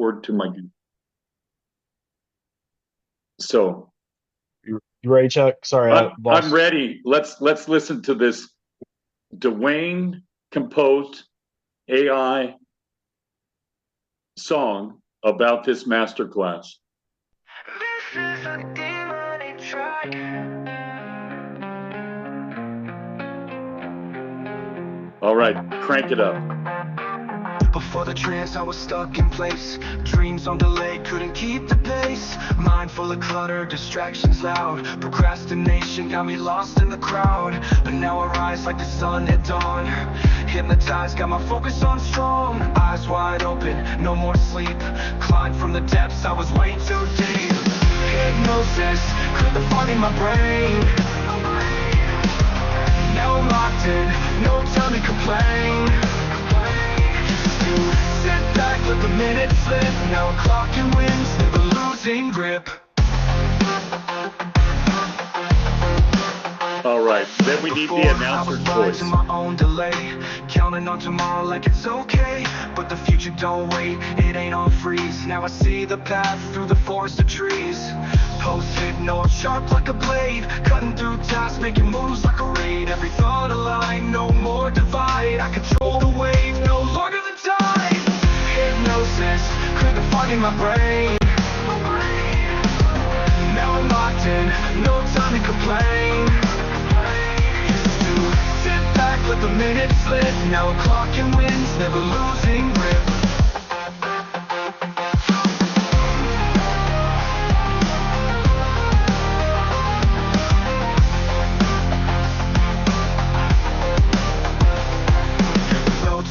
cord to my. So You ready, Chuck? Sorry, I I'm lost. ready. Let's listen to this Dwayne composed AI song about this masterclass. This is a demon track. All right, crank it up. Before the trance, I was stuck in place. Dreams on delay, couldn't keep the pace. Mind full of clutter, distractions loud. Procrastination got me lost in the crowd. But now I rise like the sun at dawn. Hypnotized, got my focus on strong. Eyes wide open, no more sleep. Climbed from the depths, I was way too deep. Hypnosis, cleared the fog in my brain. Now I'm locked in, no time to complain. Sit back, let the minutes slip. Now a clock and wins, never losing grip. All right, then we need the announcer's voice. In my own delay, counting on tomorrow like it's okay. But the future don't wait, it ain't on freeze. Now I see the path through the forest of trees. Post-it note, sharp like a blade. Cutting through tasks, making moves like a raid. Every thought aligned, no more divide. I control the wave, no longer the tide. Hypnosis, clear the fog in my brain. Now I'm locked in, no time to complain. Used to sit back, let the minutes slip. Now a clock and wins, never losing grip.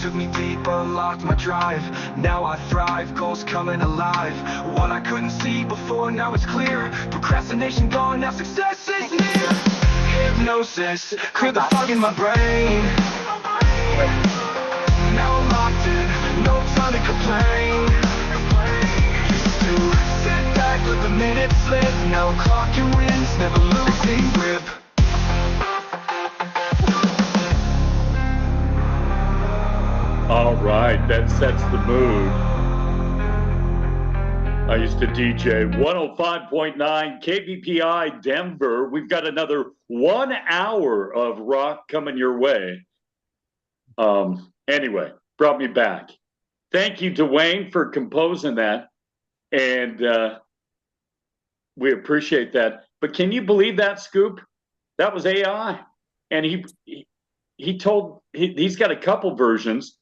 Took me deep, unlocked my drive. Now I thrive, goals coming alive. What I couldn't see before, now it's clear. Procrastination gone, now success is near. Hypnosis, clear the fog in my brain. Now I'm locked in, no time to complain. Used to sit back, let the minutes slip. Now a clock and wins, never losing grip. All right, that sets the mood. I used to DJ 105.9 KBPI Denver. We've got another 1 hour of rock coming your way. Anyway, brought me back. Thank you, Dwayne, for composing that. And we appreciate that. But can you believe that, Scoop? That was AI. And he's got a couple versions,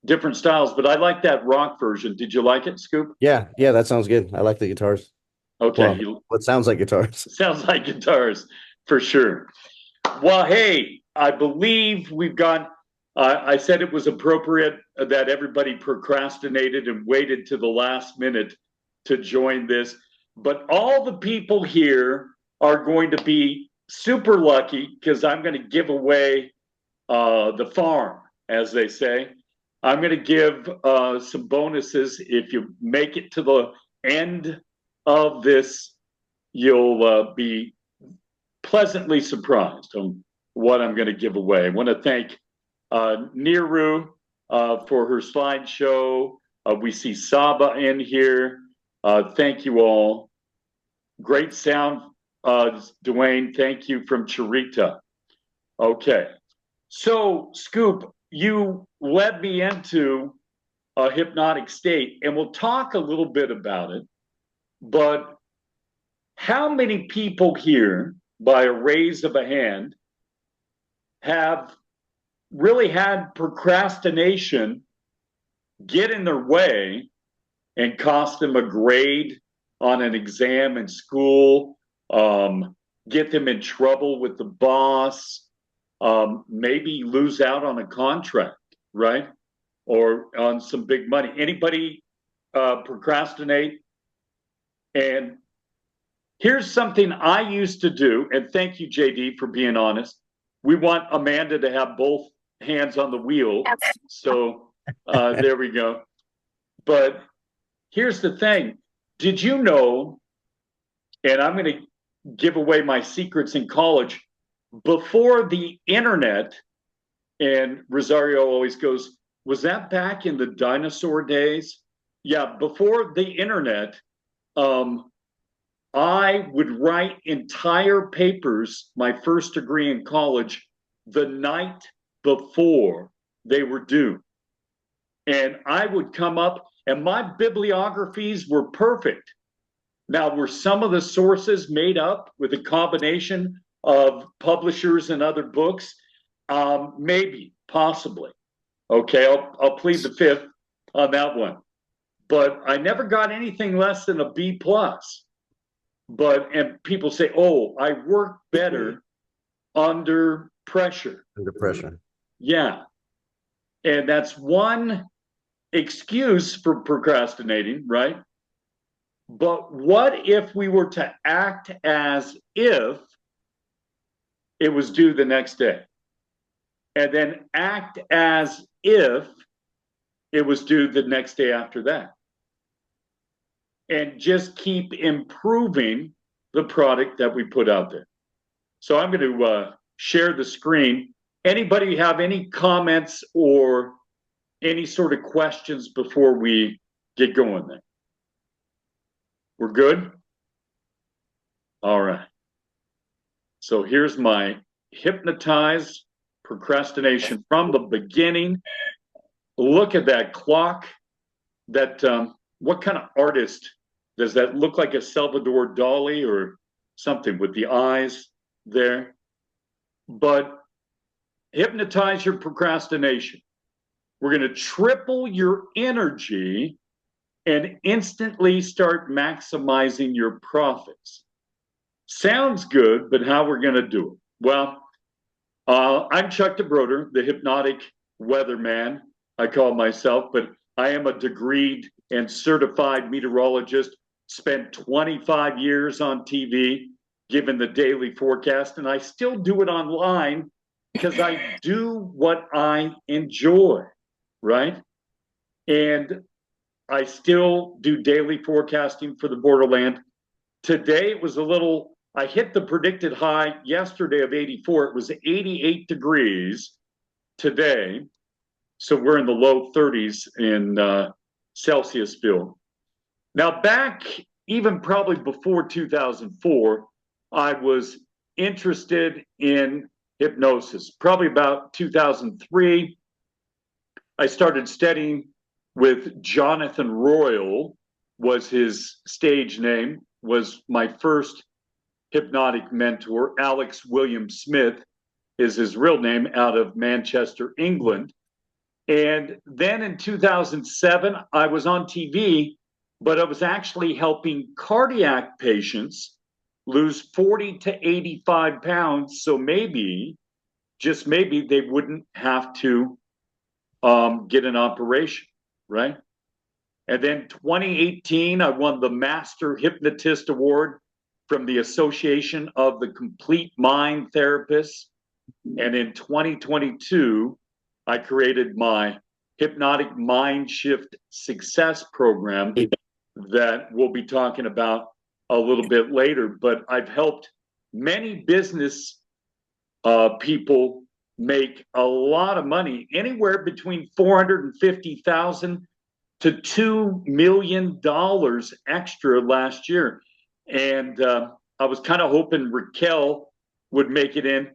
different styles, but I like that rock version. Did you like it, Scoop? Yeah, that sounds good. I like the guitars. Okay. Well, what sounds like guitars. Sounds like guitars, for sure. Well, hey, I believe we've got, I said it was appropriate that everybody procrastinated and waited to the last minute to join this, but all the people here are going to be super lucky because I'm going to give away the farm, as they say. I'm going to give some bonuses. If you make it to the end of this, you'll be pleasantly surprised on what I'm going to give away. I want to thank Niru for her slideshow. We see Saba in here. Thank you all. Great sound, Dwayne. Thank you from Charita. Okay. So, Scoop, you led me into a hypnotic state, and we'll talk a little bit about it. But how many people here, by a raise of a hand, have really had procrastination get in their way and cost them a grade on an exam in school, get them in trouble with the boss, maybe lose out on a contract, right? Or on some big money. Anybody procrastinate? And here's something I used to do, and thank you, JD, for being honest. We want Amanda to have both hands on the wheel. So there we go. But here's the thing. Did you know, and I'm going to give away my secrets in college, before the internet, and Rosario always goes, was that back in the dinosaur days? Yeah, before the internet, I would write entire papers, my first degree in college, the night before they were due. And I would come up, and my bibliographies were perfect. Now, were some of the sources made up with a combination of publishers and other books? Maybe, possibly. Okay, I'll plead the fifth on that one. But I never got anything less than a B plus. And people say, oh, I work better under pressure. Under pressure. Yeah. And that's one excuse for procrastinating, right? But what if we were to act as if it was due the next day? And then act as if it was due the next day after that. And just keep improving the product that we put out there. So I'm going to share the screen. Anybody have any comments or any sort of questions before we get going there? We're good? All right. So here's my Hypnotize Procrastination from the beginning. Look at that clock. That what kind of artist does that look like? A Salvador Dali or something with the eyes there? But hypnotize your procrastination. We're going to triple your energy and instantly start maximizing your profits. Sounds good, but how we're going to do it? Well, I'm Chuck DeBroder, the hypnotic weatherman, I call myself, but I am a degreed and certified meteorologist, spent 25 years on TV, given the daily forecast, and I still do it online because I do what I enjoy, right? And I still do daily forecasting for the borderland. Today it was I hit the predicted high yesterday of 84. It was 88 degrees today. So we're in the low 30s in Celsiusville. Now back, even probably before 2004, I was interested in hypnosis. Probably about 2003, I started studying with Jonathan Royal, was his stage name, was my first hypnotic mentor. Alex William Smith is his real name, out of Manchester, England. And then in 2007, I was on TV, but I was actually helping cardiac patients lose 40 to 85 pounds. So maybe, just maybe, they wouldn't have to get an operation, right? And then 2018, I won the Master Hypnotist Award from the Association of the Complete Mind Therapists. And in 2022, I created my Hypnotic Mind Shift Success Program that we'll be talking about a little bit later. But I've helped many business people make a lot of money, anywhere between $450,000 to $2 million extra last year. And I was kind of hoping Raquel would make it in.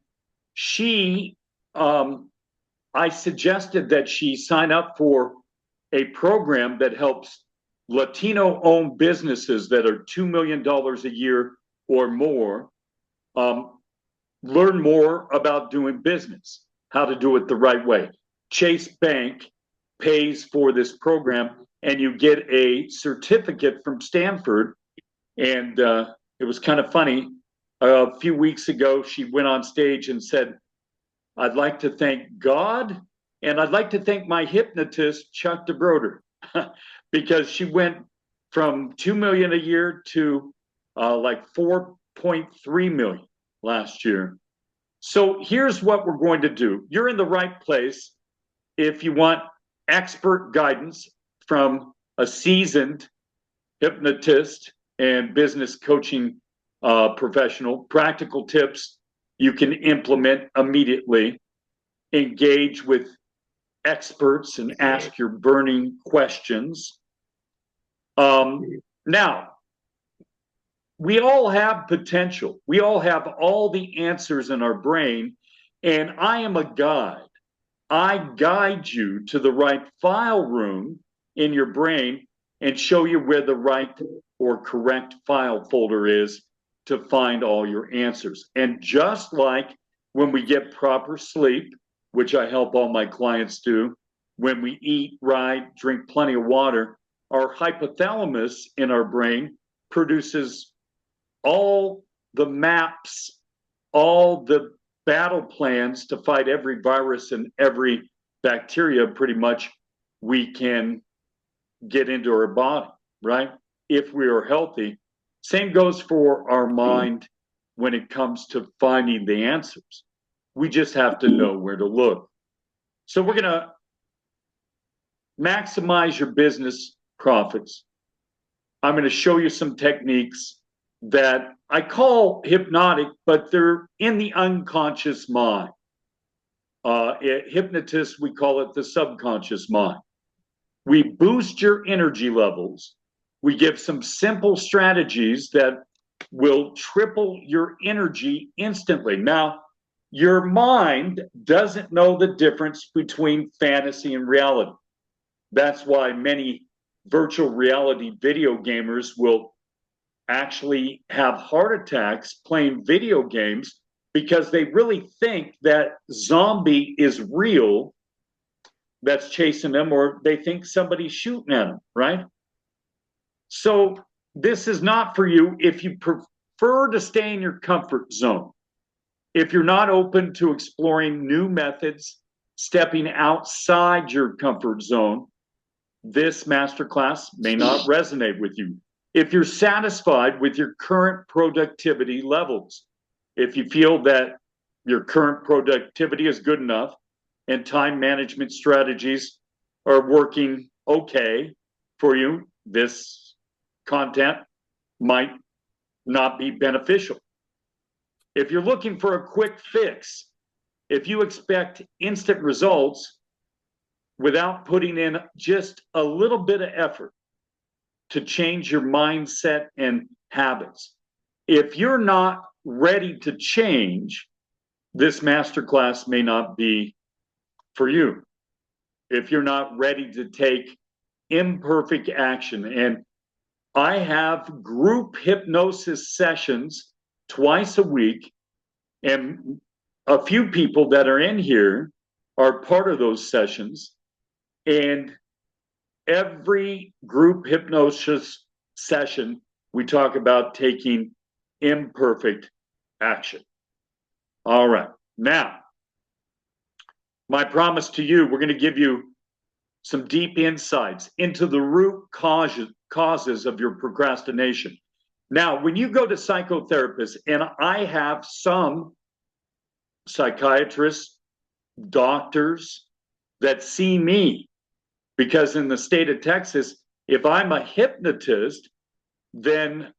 I suggested that she sign up for a program that helps Latino-owned businesses that are $2 million a year or more learn more about doing business, how to do it the right way. Chase Bank pays for this program, and you get a certificate from Stanford. And it was kind of funny. A few weeks ago, she went on stage and said, I'd like to thank God, and I'd like to thank my hypnotist, Chuck DeBroder, because she went from 2 million a year to like 4.3 million last year. So here's what we're going to do. You're in the right place if you want expert guidance from a seasoned hypnotist and business coaching professional, practical tips you can implement immediately, engage with experts and ask your burning questions. Now, we all have potential. We all have all the answers in our brain, and I am a guide. I guide you to the right file room in your brain and show you where the right or correct file folder is to find all your answers. And just like when we get proper sleep, which I help all my clients do, when we eat right, drink plenty of water, our hypothalamus in our brain produces all the maps, all the battle plans to fight every virus and every bacteria pretty much we can get into our body, right? If we are healthy. Same goes for our mind when it comes to finding the answers. We just have to know where to look. So we're going to maximize your business profits. I'm going to show you some techniques that I call hypnotic, but they're in the unconscious mind. Hypnotists, we call it the subconscious mind. We boost your energy levels. We give some simple strategies that will triple your energy instantly. Now, your mind doesn't know the difference between fantasy and reality. That's why many virtual reality video gamers will actually have heart attacks playing video games because they really think that zombie is real that's chasing them, or they think somebody's shooting at them, right? So this is not for you if you prefer to stay in your comfort zone. If you're not open to exploring new methods, stepping outside your comfort zone, this masterclass may not resonate with you. If you're satisfied with your current productivity levels, if you feel that your current productivity is good enough and time management strategies are working okay for you, this content might not be beneficial. If you're looking for a quick fix, if you expect instant results without putting in just a little bit of effort to change your mindset and habits, if you're not ready to change, this masterclass may not be for you. If you're not ready to take imperfect action, and I have group hypnosis sessions twice a week, and a few people that are in here are part of those sessions. And every group hypnosis session, we talk about taking imperfect action. All right. Now, my promise to you, we're going to give you some deep insights into the root causes of your procrastination. Now, when you go to psychotherapists, and I have some psychiatrists, doctors that see me, because in the state of Texas, if I'm a hypnotist, then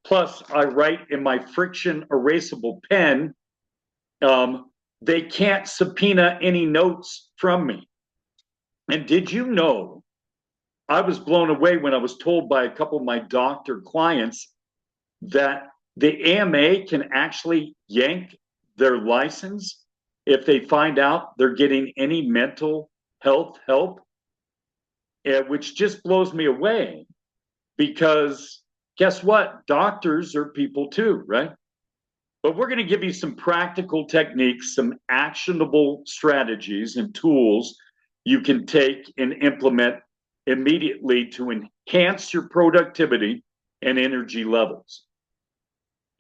plus I write in my friction erasable pen, they can't subpoena any notes from me. And did you know, I was blown away when I was told by a couple of my doctor clients that the AMA can actually yank their license if they find out they're getting any mental health help, which just blows me away, because guess what? Doctors are people too, right? But we're going to give you some practical techniques, some actionable strategies and tools you can take and implement immediately to enhance your productivity and energy levels.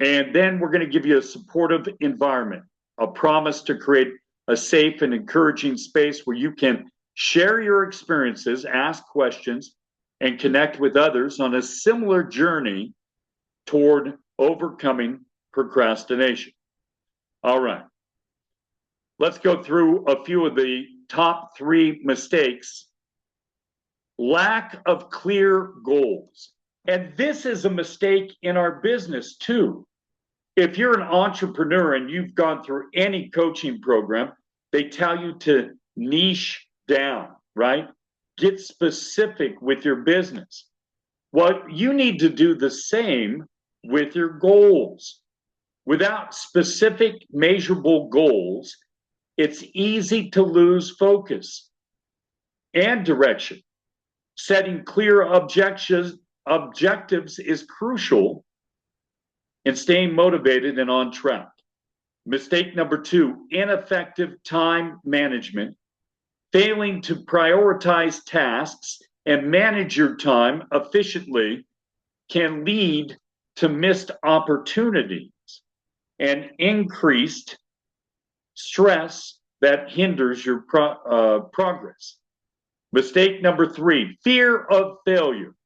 And then we're going to give you a supportive environment, a promise to create a safe and encouraging space where you can share your experiences, ask questions, and connect with others on a similar journey toward overcoming procrastination. All right. Let's go through a few of the top 3 mistakes. Lack of clear goals. And this is a mistake in our business too. If you're an entrepreneur and you've gone through any coaching program, they tell you to niche down, right? Get specific with your business. Well, you need to do the same with your goals. Without specific measurable goals, it's easy to lose focus and direction. Setting clear objectives is crucial in staying motivated and on track. Mistake number 2, ineffective time management. Failing to prioritize tasks and manage your time efficiently can lead to missed opportunities and increased stress that hinders your progress. Mistake number 3, fear of failure.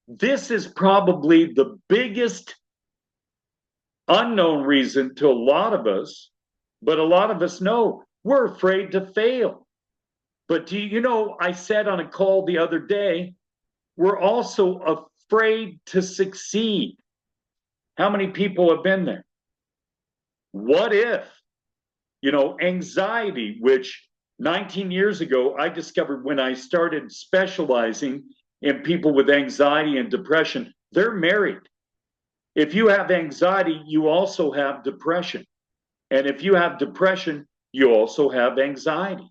This is probably the biggest unknown reason to a lot of us, but a lot of us know we're afraid to fail. But do you know, I said on a call the other day, we're also afraid to succeed. How many people have been there? What if, anxiety, which 19 years ago, I discovered when I started specializing in people with anxiety and depression, they're married. If you have anxiety, you also have depression. And if you have depression, you also have anxiety.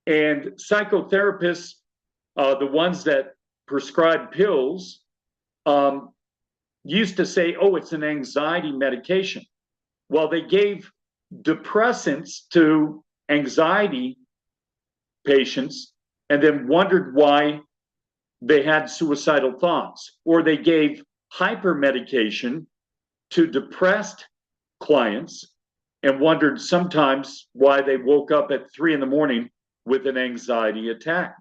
And psychotherapists, the ones that prescribe pills, used to say, oh, it's an anxiety medication. Well, they gave depressants to anxiety patients and then wondered why they had suicidal thoughts. Or they gave hypermedication to depressed clients and wondered sometimes why they woke up at 3 a.m. with an anxiety attack,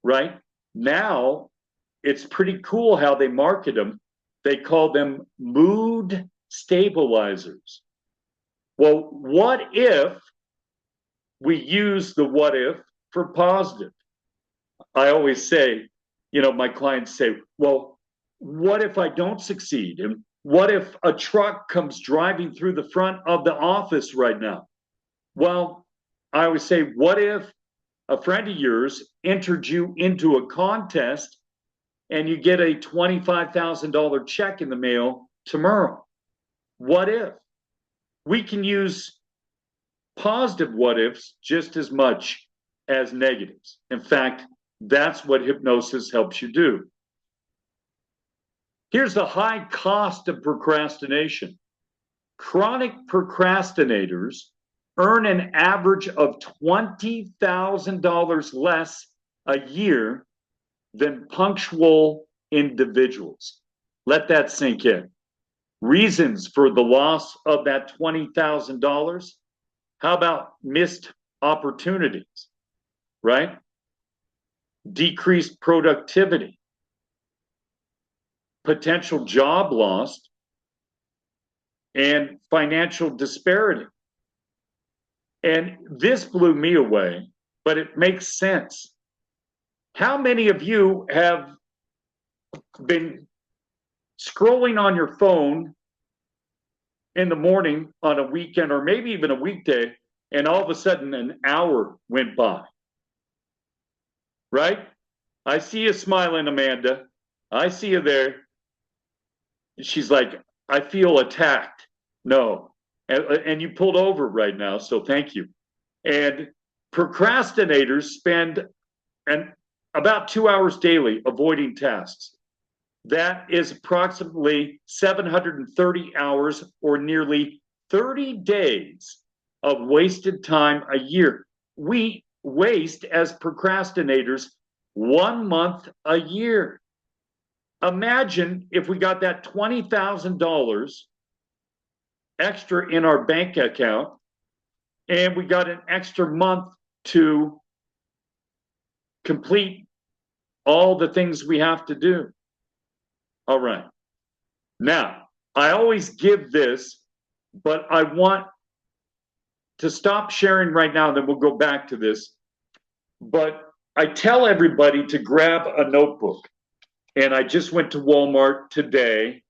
right? Now, it's pretty cool how they market them. They call them mood stabilizers. Well, what if we use the what if for positive? I always say, my clients say, well, what if I don't succeed? And what if a truck comes driving through the front of the office right now? Well, I always say, what if a friend of yours entered you into a contest and you get a $25,000 check in the mail tomorrow? What if? We can use positive what ifs just as much as negatives. In fact, that's what hypnosis helps you do. Here's the high cost of procrastination. Chronic procrastinators earn an average of $20,000 less a year than punctual individuals. Let that sink in. Reasons for the loss of that $20,000? How about missed opportunities, right? Decreased productivity, potential job loss, and financial disparity. And this blew me away, but it makes sense. How many of you have been scrolling on your phone in the morning on a weekend or maybe even a weekday, and all of a sudden an hour went by? Right? I see you smiling, Amanda. I see you there. She's like, I feel attacked. No. And you pulled over right now, so thank you. And procrastinators spend about 2 hours daily avoiding tasks. That is approximately 730 hours or nearly 30 days of wasted time a year. We waste as procrastinators 1 month a year. Imagine if we got that $20,000 extra in our bank account and we got an extra month to complete all the things we have to do. All right. Now, I always give this, but I want to stop sharing right now, then we'll go back to this. But I tell everybody to grab a notebook. And I just went to Walmart today,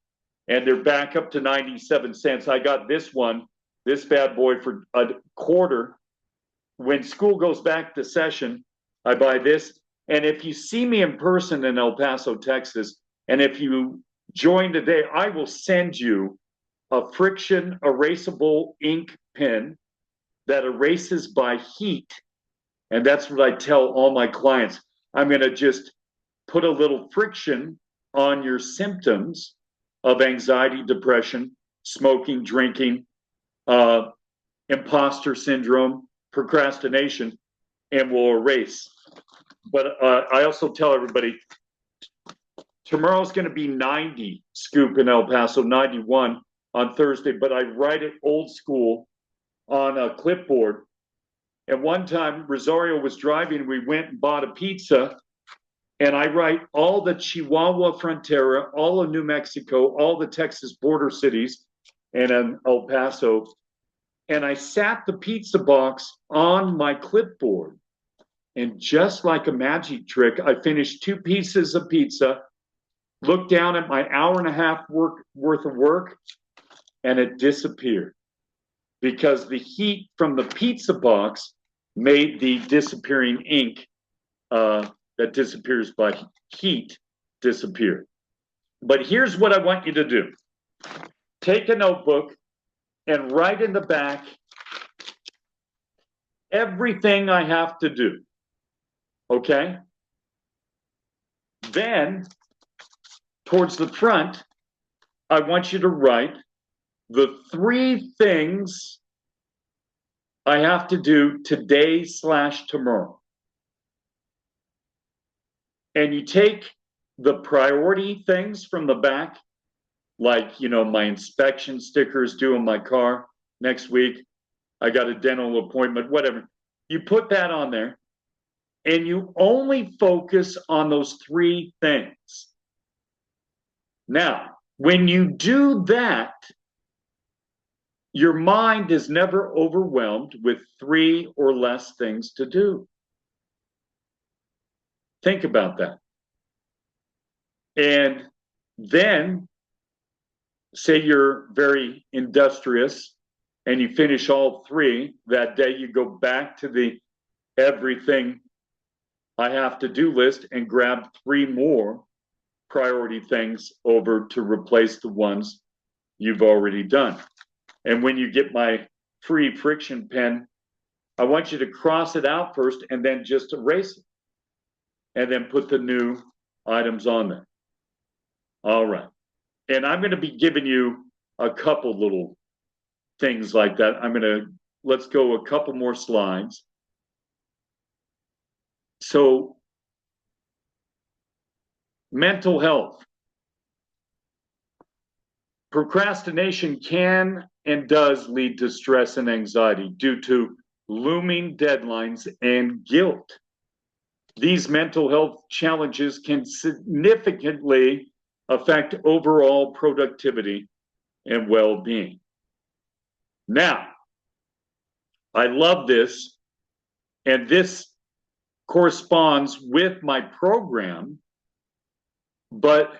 and they're back up to 97 cents. I got this one, this bad boy, for a quarter. When school goes back to session, I buy this. And if you see me in person in El Paso, Texas, And if you join today, I will send you a friction erasable ink pen that erases by heat. And that's what I tell all my clients. I'm going to just put a little friction on your symptoms of anxiety, depression, smoking, drinking, imposter syndrome, procrastination, and we'll erase. But I also tell everybody, tomorrow's going to be 90 scoop in El Paso, 91 on Thursday, but I write it old school on a clipboard. And one time Rosario was driving, we went and bought a pizza, and I write all the Chihuahua Frontera, all of New Mexico, all the Texas border cities, and in El Paso. And I sat the pizza box on my clipboard. And just like a magic trick, I finished 2 pieces of pizza, looked down at my hour and a half worth of work, and it disappeared. Because the heat from the pizza box made the disappearing ink that disappears by heat disappear. But here's what I want you to do. Take a notebook and write in the back everything I have to do. Okay? Then, towards the front, I want you to write the 3 things I have to do today/tomorrow. And you take the priority things from the back, like, my inspection stickers due in my car next week. I got a dental appointment, whatever. You put that on there, and you only focus on those 3 things. Now, when you do that, your mind is never overwhelmed with 3 or less things to do. Think about that. And then, say you're very industrious and you finish all 3 that day, you go back to the everything I have to do list and grab 3 more priority things over to replace the ones you've already done. And when you get my free friction pen, I want you to cross it out first and then just erase it. And then put the new items on there. All right. And I'm going to be giving you a couple little things like that. Let's go a couple more slides. So, mental health. Procrastination can and does lead to stress and anxiety due to looming deadlines and guilt. These mental health challenges can significantly affect overall productivity and well-being. Now, I love this, and this corresponds with my program, but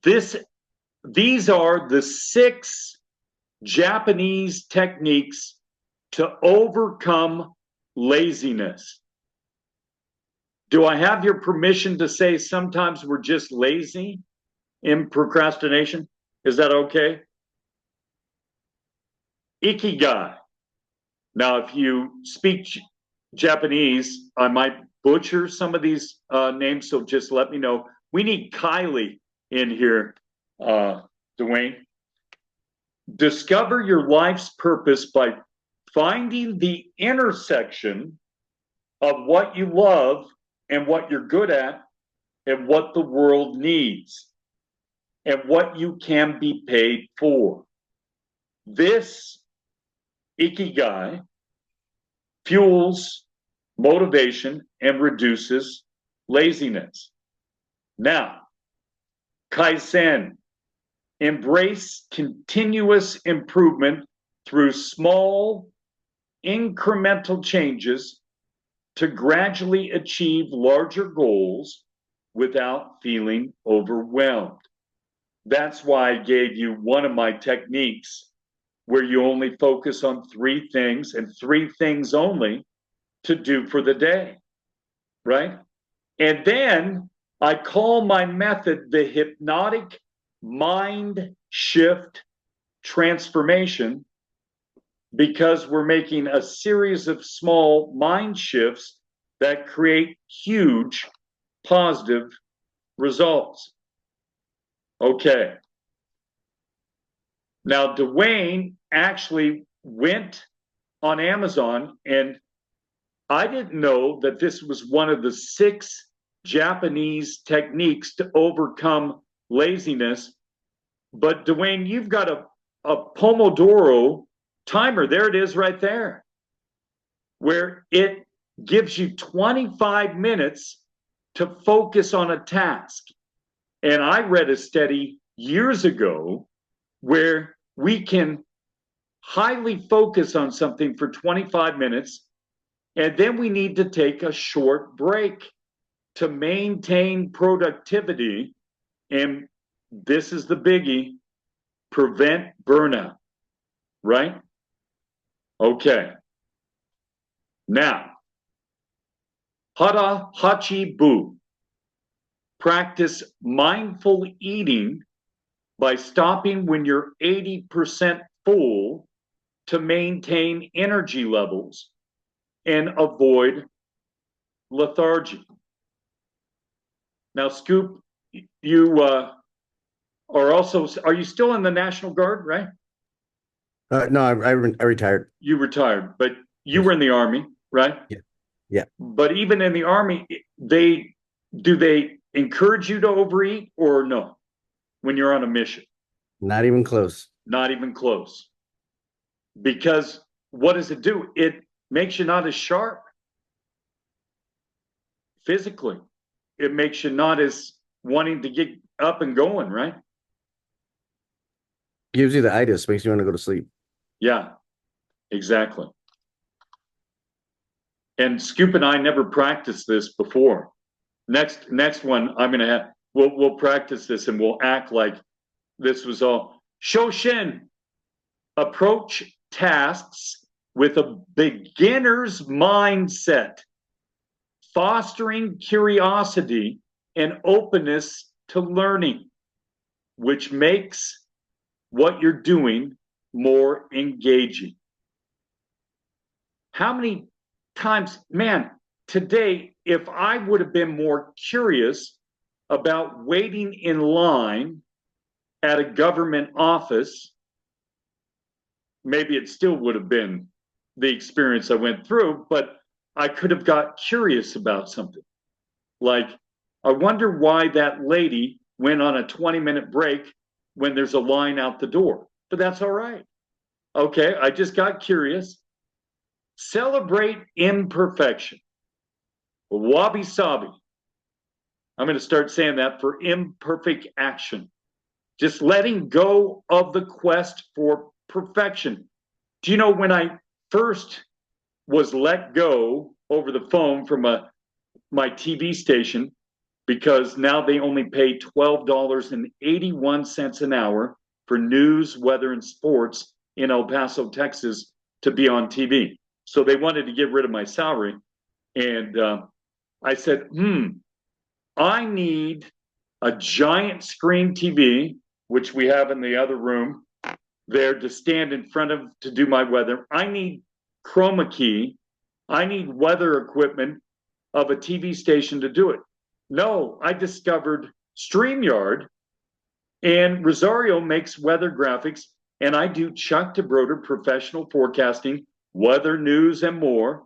these are the 6 Japanese techniques to overcome laziness. Do I have your permission to say sometimes we're just lazy in procrastination? Is that okay? Ikigai. Now, if you speak Japanese, I might butcher some of these names, so just let me know. We need Kylie in here, Dwayne. Discover your life's purpose by finding the intersection of what you love and what you're good at and what the world needs and what you can be paid for. This Ikigai fuels motivation and reduces laziness. Now, Kaizen. Embrace continuous improvement through small, incremental changes to gradually achieve larger goals without feeling overwhelmed. That's why I gave you one of my techniques where you only focus on 3 things and 3 things only to do for the day, right? And then I call my method the hypnotic mind shift transformation because we're making a series of small mind shifts that create huge positive results. Okay. Now, Dwayne actually went on Amazon, and I didn't know that this was one of the 6 Japanese techniques to overcome laziness. But Dwayne, you've got a Pomodoro timer. There it is right there, where it gives you 25 minutes to focus on a task. And I read a study years ago where we can highly focus on something for 25 minutes, and then we need to take a short break to maintain productivity. And this is the biggie: prevent burnout, right? Okay. Now, hara hachi bu. Practice mindful eating by stopping when you're 80% full to maintain energy levels and avoid lethargy. Now, Scoop, you are you still in the National Guard, right? No, I retired. You retired, but you were in the Army, right? Yeah. Yeah. But even in the Army, they encourage you to overeat or no when you're on a mission? Not even close. Not even close. Because what does it do? It makes you not as sharp physically. It makes you not as wanting to get up and going, right? Gives you the itis, makes you want to go to sleep. Yeah, exactly. And Scoop and I never practiced this before. Next one, I'm gonna have we'll practice this and we'll act like this was all. Shoshin, approach tasks with a beginner's mindset, fostering curiosity and openness to learning, which makes what you're doing more engaging. How many times, man, today, if I would have been more curious about waiting in line at a government office, maybe it still would have been the experience I went through, but I could have got curious about something. Like, I wonder why that lady went on a 20-minute break when there's a line out the door. But that's all right. Okay, I just got curious. Celebrate imperfection. Wabi sabi. I'm going to start saying that for imperfect action. Just letting go of the quest for perfection. Do you know when I first was let go over the phone from my TV station, because now they only pay $12.81 an hour for news, weather, and sports in El Paso, Texas, to be on TV. So they wanted to get rid of my salary. And I said, I need a giant screen TV, which we have in the other room there to stand in front of to do my weather. I need chroma key. I need weather equipment of a TV station to do it. No, I discovered StreamYard, and Rosario makes weather graphics, and I do Chuck DeBroder professional forecasting, weather news, and more.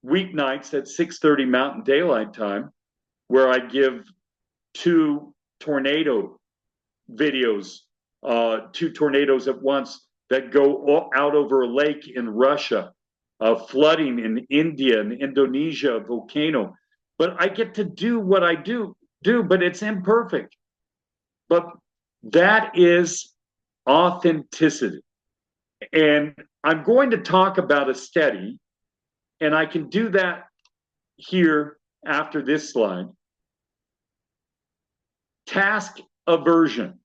Weeknights at 6:30 Mountain Daylight Time, where I give 2 tornado videos, 2 tornadoes at once that go out over a lake in Russia, flooding in India and Indonesia, volcano. But I get to do what I do, but it's imperfect. But that is authenticity. And I'm going to talk about a study, and I can do that here after this slide. Task aversion.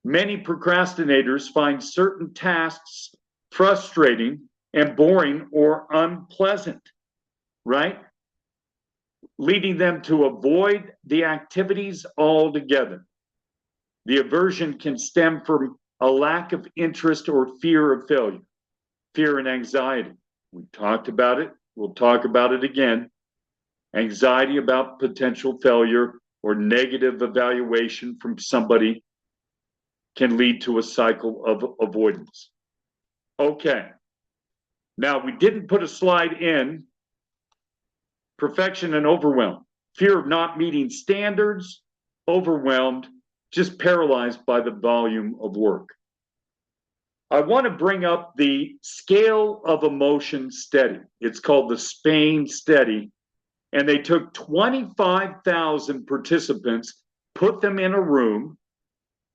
Many procrastinators find certain tasks frustrating and boring or unpleasant, right? leading them to avoid the activities altogether. The aversion can stem from a lack of interest or fear of failure, fear and anxiety. We talked about it. We'll talk about it again. Anxiety about potential failure or negative evaluation from somebody can lead to a cycle of avoidance. Okay. Now, we didn't put a slide in. Perfection and overwhelm. Fear of not meeting standards, overwhelmed, just paralyzed by the volume of work. I want to bring up the scale of emotion study. It's called the Spain study. And they took 25,000 participants, put them in a room,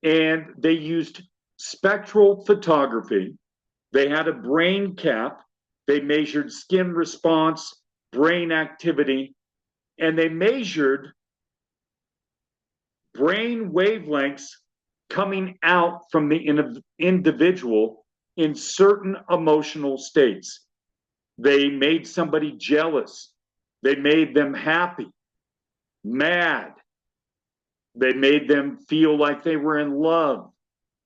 and they used spectral photography. They had a brain cap. They measured skin response, brain activity, and they measured brain wavelengths coming out from the individual in certain emotional states. They made somebody jealous. They made them happy, mad. They made them feel like they were in love.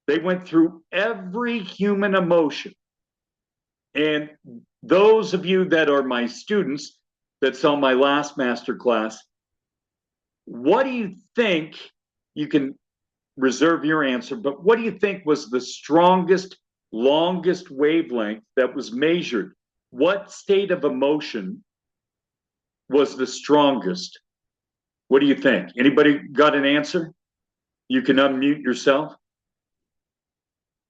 They went through every human emotion. And those of you that are my students that saw my last masterclass, what do you think, you can reserve your answer, but what do you think was the strongest, longest wavelength that was measured? What state of emotion was the strongest? What do you think? Anybody got an answer? You can unmute yourself.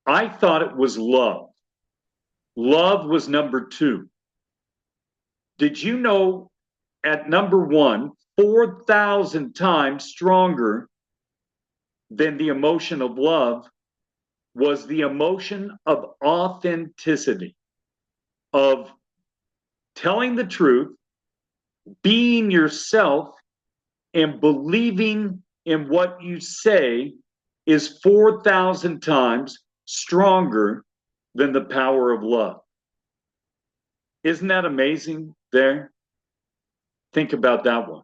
I thought it was love. Love was number 2. Did you know at number 1, 4,000 times stronger than the emotion of love was the emotion of authenticity, of telling the truth, being yourself, and believing in what you say is 4,000 times stronger than the power of love. Isn't that amazing there? Think about that one.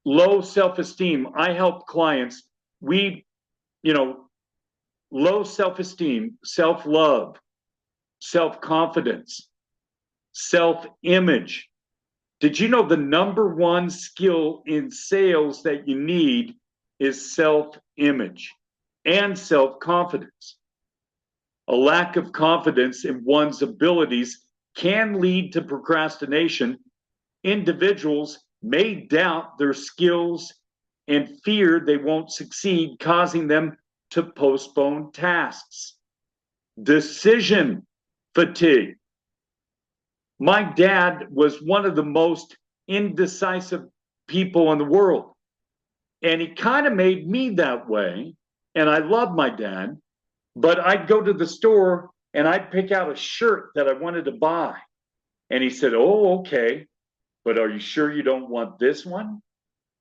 Low self-esteem. I help clients. Low self-esteem, self-love, self-confidence, self-image. Did you know the number 1 skill in sales that you need is self-image and self-confidence? A lack of confidence in one's abilities can lead to procrastination. Individuals may doubt their skills and fear they won't succeed, causing them to postpone tasks. Decision fatigue. My dad was one of the most indecisive people in the world. And he kind of made me that way. And I love my dad. But I'd go to the store and I'd pick out a shirt that I wanted to buy. And he said, "Oh, okay. But are you sure you don't want this one?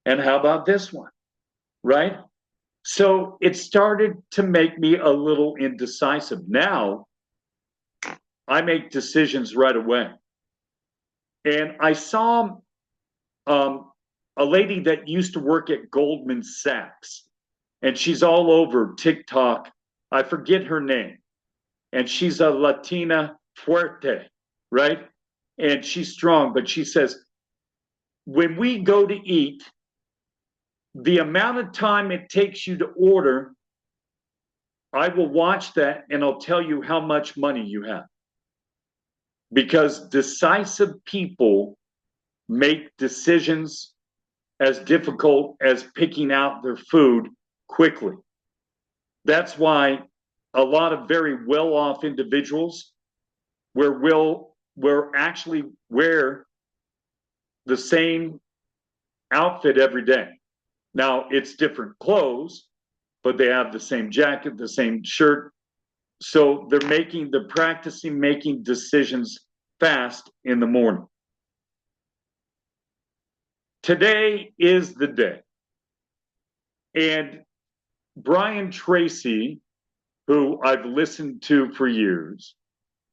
And how about this one?" Right? So it started to make me a little indecisive. Now, I make decisions right away. And I saw a lady that used to work at Goldman Sachs, and she's all over TikTok. I forget her name. And she's a Latina fuerte, right? And she's strong, but she says, when we go to eat, the amount of time it takes you to order, I will watch that and I'll tell you how much money you have. Because decisive people make decisions as difficult as picking out their food quickly. That's why a lot of very well-off individuals actually wear the same outfit every day. Now, it's different clothes, but they have the same jacket, the same shirt. So they're practicing making decisions fast in the morning. Today is the day. And Brian Tracy, who I've listened to for years,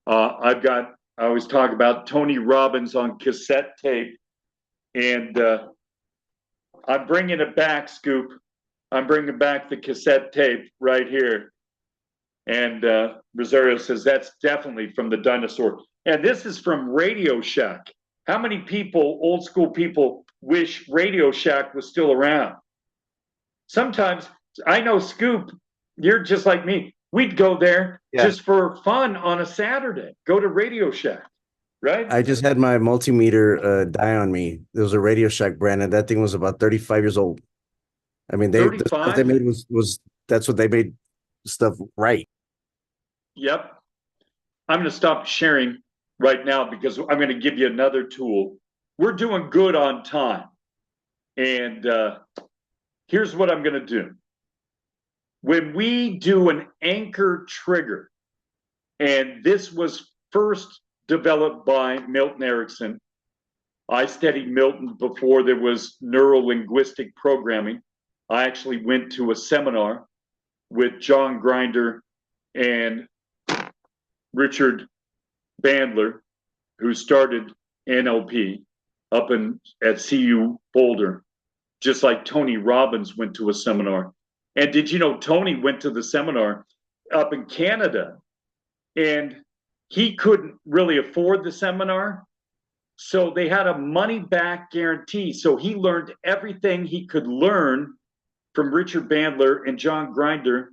I always talk about Tony Robbins on cassette tape And I'm bringing it back, Scoop. I'm bringing back the cassette tape right here. And Rosario says, that's definitely from the dinosaur. And this is from Radio Shack. How many people, old school people, wish Radio Shack was still around? Sometimes, I know, Scoop, you're just like me. We'd go there just for fun on a Saturday. Go to Radio Shack, right? I just had my multimeter die on me. There was a Radio Shack brand, and that thing was about 35 years old. I mean, the stuff they made was that's what they made stuff right. Yep. I'm going to stop sharing right now because I'm going to give you another tool. We're doing good on time. And here's what I'm going to do. When we do an anchor trigger, and this was first developed by Milton Erickson. I studied Milton before there was neuro-linguistic programming. I actually went to a seminar with John Grinder and Richard Bandler, who started NLP up at CU Boulder, just like Tony Robbins went to a seminar. And did you know Tony went to the seminar up in Canada, and he couldn't really afford the seminar, so they had a money-back guarantee. So he learned everything he could learn from Richard Bandler and John Grinder,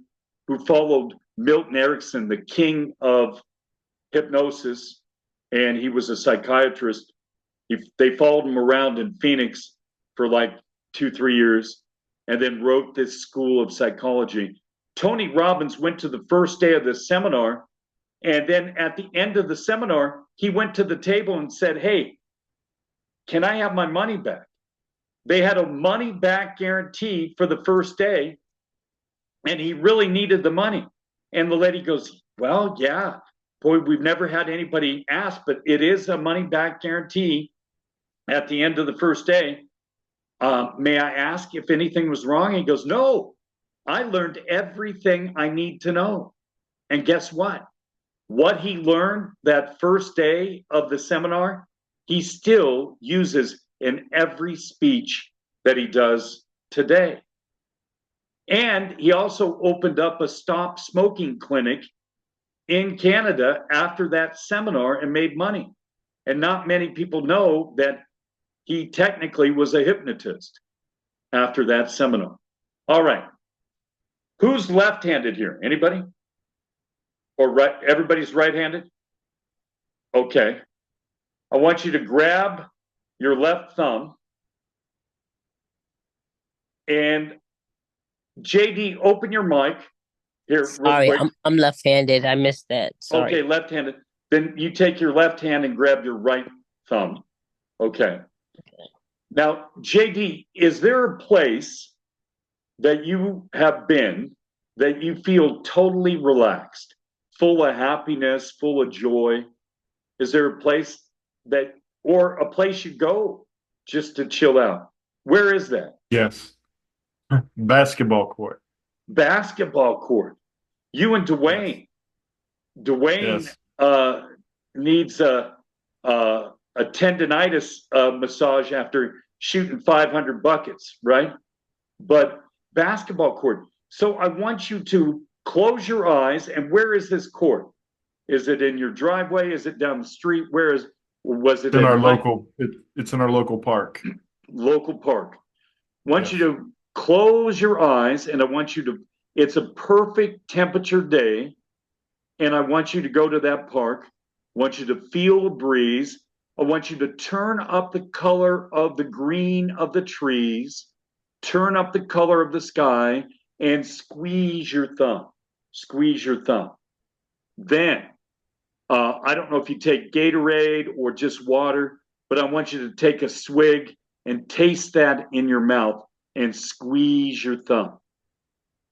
who followed Milton Erickson, the king of hypnosis, and he was a psychiatrist. They followed him around in Phoenix for like 2-3 years, and then wrote this school of psychology. Tony Robbins went to the first day of the seminar, and then at the end of the seminar, he went to the table and said, hey, can I have my money back? They had a money back guarantee for the first day, and he really needed the money. And the lady goes, well, yeah, boy, we've never had anybody ask, but it is a money back guarantee at the end of the first day. May I ask if anything was wrong? He goes, no, I learned everything I need to know. And guess what? What he learned that first day of the seminar, he still uses in every speech that he does today. And he also opened up a stop smoking clinic in Canada after that seminar and made money. And not many people know that he technically was a hypnotist after that seminar. All right. Who's left-handed here? Anybody? Or right? Everybody's right-handed? Okay. I want you to grab your left thumb. And JD, open your mic. Here, sorry, I'm left-handed. I missed that. Sorry. Okay, left-handed. Then you take your left hand and grab your right thumb. Okay. Now, JD, is there a place that you have been that you feel totally relaxed, full of happiness, full of joy? Is there a place that, or a place you go just to chill out? Where is that? Yes. Basketball court. Basketball court. You and Dwayne. Yes. Dwayne needs a tendonitis massage after shooting 500 buckets, right? But basketball court. So I want you to close your eyes. And where is this court? Is it in your driveway? Is it down the street? Where is? Was it in our local? It's in our local park. Local park. I want you to close your eyes, and I want you to. It's a perfect temperature day, and I want you to go to that park. I want you to feel the breeze. I want you to turn up the color of the green of the trees, turn up the color of the sky, and squeeze your thumb. Squeeze your thumb. Then, I don't know if you take Gatorade or just water, but I want you to take a swig and taste that in your mouth and squeeze your thumb.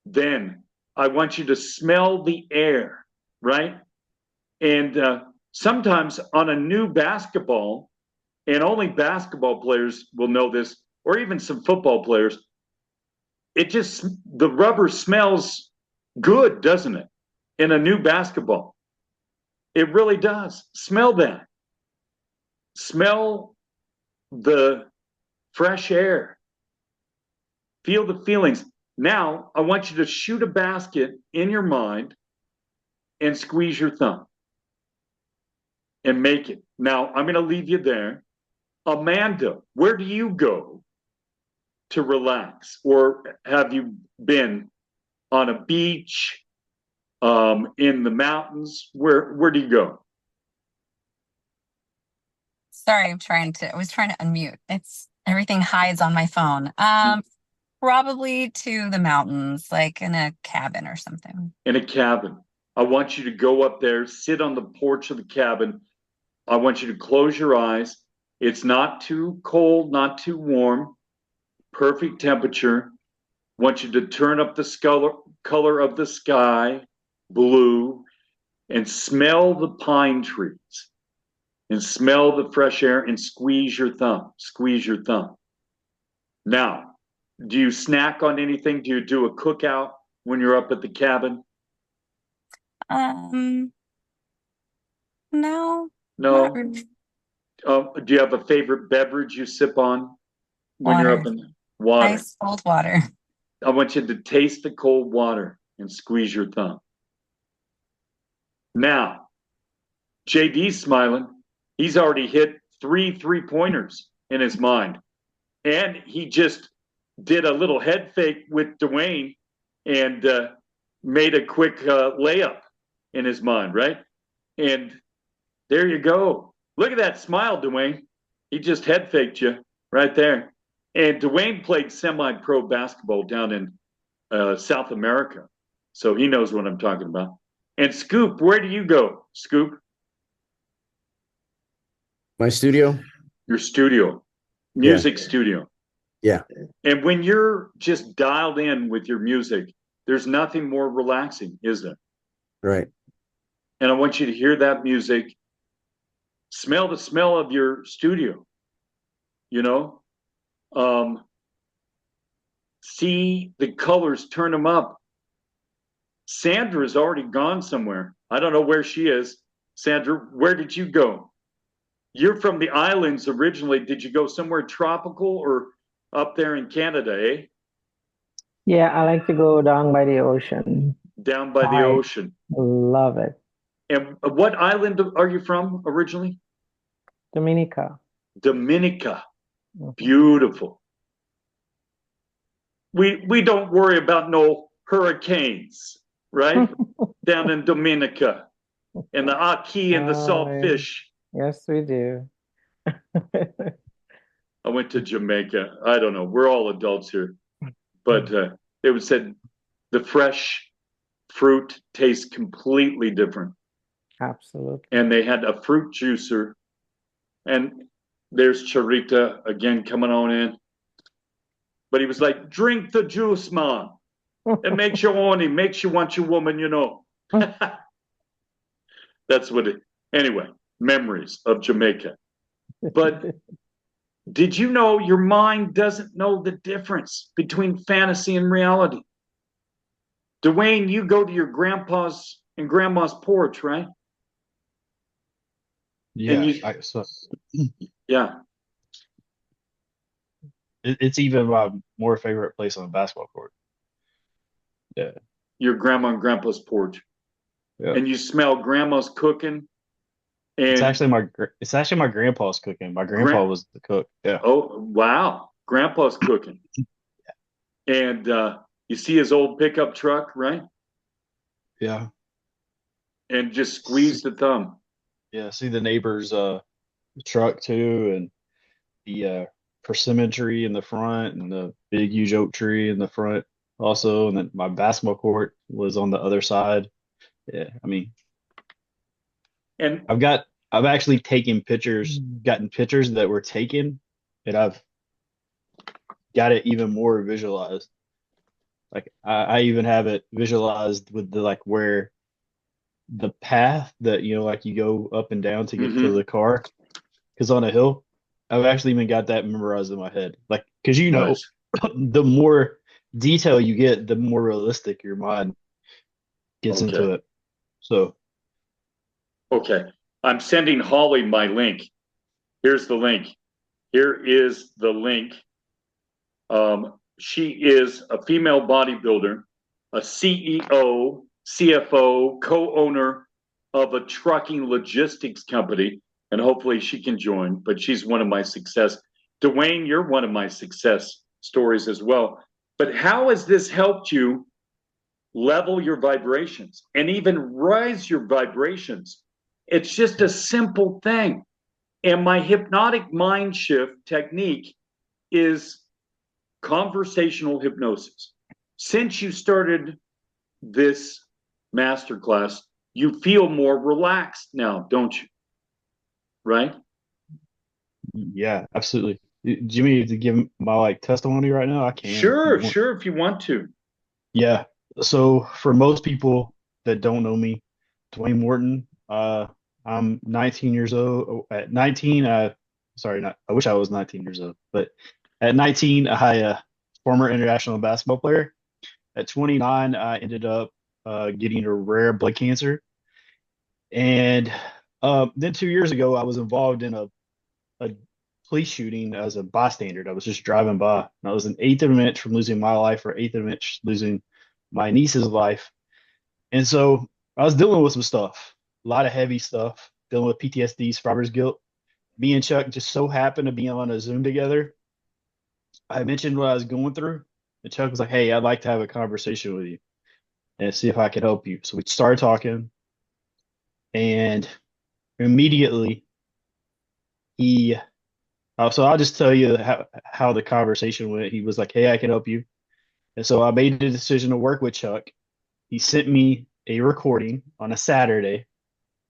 Then, I want you to smell the air, right? And sometimes on a new basketball, and only basketball players will know this, or even some football players, the rubber smells good, doesn't it? In a new basketball. It really does. Smell that. Smell the fresh air. Feel the feelings. Now, I want you to shoot a basket in your mind and squeeze your thumb and make it. Now, I'm going to leave you there. Amanda, where do you go to relax? Or have you been on a beach, in the mountains? Where do you go? Sorry, I was trying to unmute. Everything hides on my phone. Probably to the mountains, like in a cabin or something. In a cabin. I want you to go up there, sit on the porch of the cabin. I want you to close your eyes. It's not too cold, not too warm, perfect temperature. I want you to turn up the color of the sky, blue, and smell the pine trees and smell the fresh air and squeeze your thumb. Squeeze your thumb. Now, do you snack on anything? Do you do a cookout when you're up at the cabin? No. No. Really. Do you have a favorite beverage you sip on when Water. you're up in the water? Ice cold water. I want you to taste the cold water and squeeze your thumb. Now, JD's smiling. He's already hit 3 3-pointers in his mind. And he just did a little head fake with Dwayne and made a quick layup in his mind, right? And there you go. Look at that smile, Dwayne. He just head faked you right there. And Dwayne played semi-pro basketball down in South America. So he knows what I'm talking about. And Scoop, where do you go, Scoop? My studio. Your studio. Music studio. Yeah. And when you're just dialed in with your music, there's nothing more relaxing, is there? Right. And I want you to hear that music, smell the smell of your studio, you know, see the colors, turn them up. Sandra's already gone somewhere. I don't know where she is. Sandra, where did you go? You're from the islands originally. Did you go somewhere tropical or up there in Canada, eh? Yeah, I like to go down by the ocean. Down by the ocean. Love it. And what island are you from originally? Dominica. Dominica. Beautiful. We don't worry about no hurricanes, right? Down in Dominica. And the ackee and the salt fish. Yes, we do. I went to Jamaica. I don't know. We're all adults here. But it was said the fresh fruit tastes completely different. Absolutely. And they had a fruit juicer. And there's Charita again coming on in. But he was like, drink the juice, man. It makes you horny, makes you want your woman, you know. That's what it, anyway, memories of Jamaica. But did you know your mind doesn't know the difference between fantasy and reality? Dwayne, you go to your grandpa's and grandma's porch, right? Yeah. Yeah. It's even my more favorite place on a basketball court. Yeah. Your grandma and grandpa's porch. Yeah. And you smell grandma's cooking. And it's actually my grandpa's cooking. My grandpa was the cook. Yeah. Oh, wow. Grandpa's cooking. Yeah. And you see his old pickup truck, right? Yeah. And just squeeze the thumb. Yeah, see the neighbor's truck too, and the persimmon tree in the front, and the big huge oak tree in the front also, and then my basketball court was on the other side. Yeah, I mean, and I've actually taken pictures, gotten pictures that were taken, and I've got it even more visualized. Like I even have it visualized with the like where the path that like you go up and down to get to the car, because on a hill. I've actually even got that memorized in my head, like because nice. The more detail you get, the more realistic your mind gets into it. So, okay, I'm sending Holly my link. Here's the link. Here is the link She is a female bodybuilder, a CEO, CFO, co-owner of a trucking logistics company, and hopefully she can join. But she's one of my success. Dwayne, you're one of my success stories as well. But how has this helped you level your vibrations and even rise your vibrations? It's just a simple thing. And my hypnotic mind shift technique is conversational hypnosis. Since you started this masterclass, you feel more relaxed now, don't you? Right? Yeah, absolutely. Do you mean to give my testimony right now? I can. Sure, if you want to. Yeah. So for most people that don't know me, Dwayne Morton, I'm 19 years old. At 19, I wish I was 19 years old, but at 19, I former international basketball player. At 29, I ended up getting a rare blood cancer. And then 2 years ago, I was involved in a police shooting as a bystander. I was just driving by. And I was an eighth of an inch from losing my life, or eighth of an inch losing my niece's life. And so I was dealing with some stuff, a lot of heavy stuff, dealing with PTSD, survivor's guilt. Me and Chuck just so happened to be on a Zoom together. I mentioned what I was going through, and Chuck was like, "Hey, I'd like to have a conversation with you and see if I could help you." So we started talking, and immediately so I'll just tell you how the conversation went. He was like, "Hey, I can help you." And so I made the decision to work with Chuck. He sent me a recording on a Saturday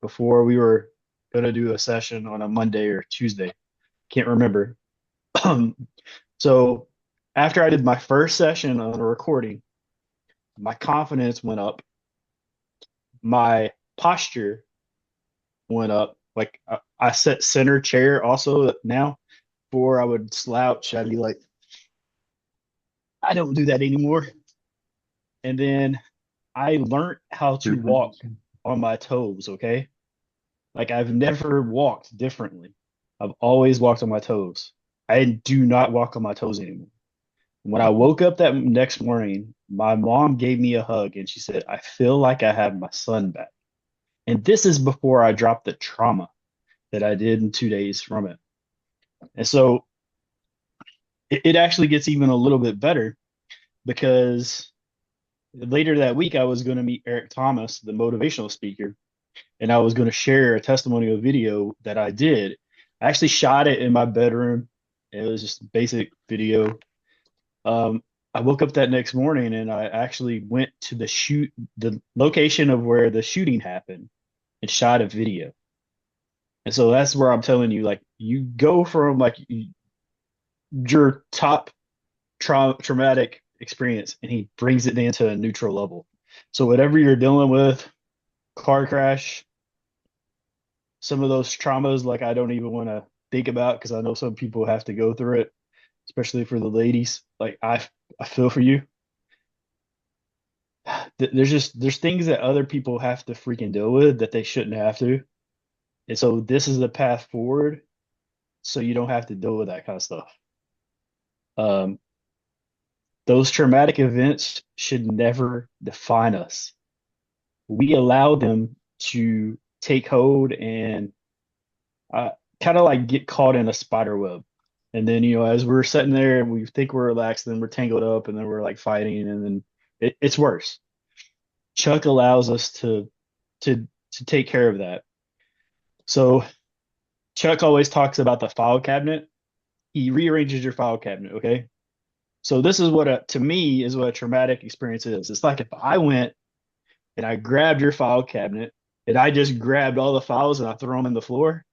before we were going to do a session on a Monday or Tuesday. Can't remember. So after I did my first session on a recording, my confidence went up. My posture went up. Like I set center chair also now. Before I would slouch, I'd be like, I don't do that anymore. And then I learned how to walk on my toes, okay? Like I've never walked differently. I've always walked on my toes. I do not walk on my toes anymore. When I woke up that next morning, my mom gave me a hug and she said, I feel like I have my son back. And this is before I dropped the trauma that I did in 2 days from it. And so it actually gets even a little bit better because later that week, I was going to meet Eric Thomas, the motivational speaker, and I was going to share a testimonial video that I did. I actually shot it in my bedroom. It was just a basic video. I woke up that next morning and I actually went to the location of where the shooting happened and shot a video. And so that's where I'm telling you, like, you go from like your top traumatic experience and he brings it into a neutral level. So whatever you're dealing with, car crash, some of those traumas, like I don't even want to think about because I know some people have to go through it, especially for the ladies. Like I feel for you. There's things that other people have to freaking deal with that they shouldn't have to. And so this is the path forward so you don't have to deal with that kind of stuff. Those traumatic events should never define us. We allow them to take hold and kind of like get caught in a spider web. And then, as we're sitting there and we think we're relaxed, then we're tangled up and then we're like fighting and then it's worse. Chuck allows us to take care of that. So Chuck always talks about the file cabinet. He rearranges your file cabinet, okay? So this is to me is what a traumatic experience is. It's like if I went and I grabbed your file cabinet and I just grabbed all the files and I throw them in the floor,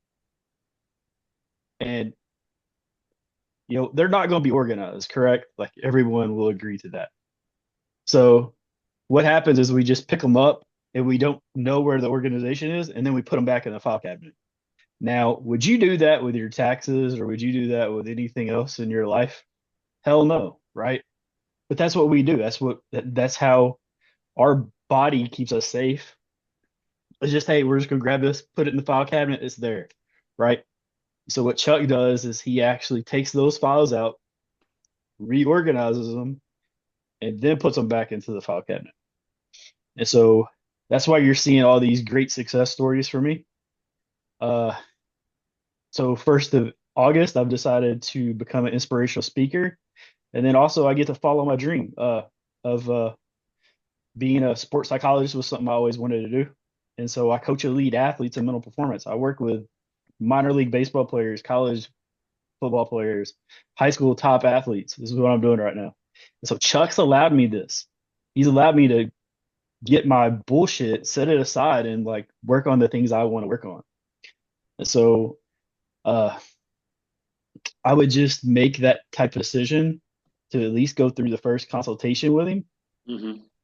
and they're not going to be organized, correct? Like everyone will agree to that. So what happens is we just pick them up and we don't know where the organization is, and then we put them back in the file cabinet. Now, would you do that with your taxes, or would you do that with anything else in your life? Hell no, right? But that's what we do. That's how our body keeps us safe. It's just, hey, we're just gonna grab this, put it in the file cabinet, it's there, right? So what Chuck does is he actually takes those files out, reorganizes them, and then puts them back into the file cabinet. And so that's why you're seeing all these great success stories for me. So 1st of August, I've decided to become an inspirational speaker. And then also I get to follow my dream of being a sports psychologist was something I always wanted to do. And so I coach elite athletes in mental performance. I work with minor league baseball players, college football players, high school top athletes. This is what I'm doing right now. And so Chuck's allowed me this. He's allowed me to get my bullshit, set it aside, and like work on the things I want to work on. And so I would just make that type of decision to at least go through the first consultation with him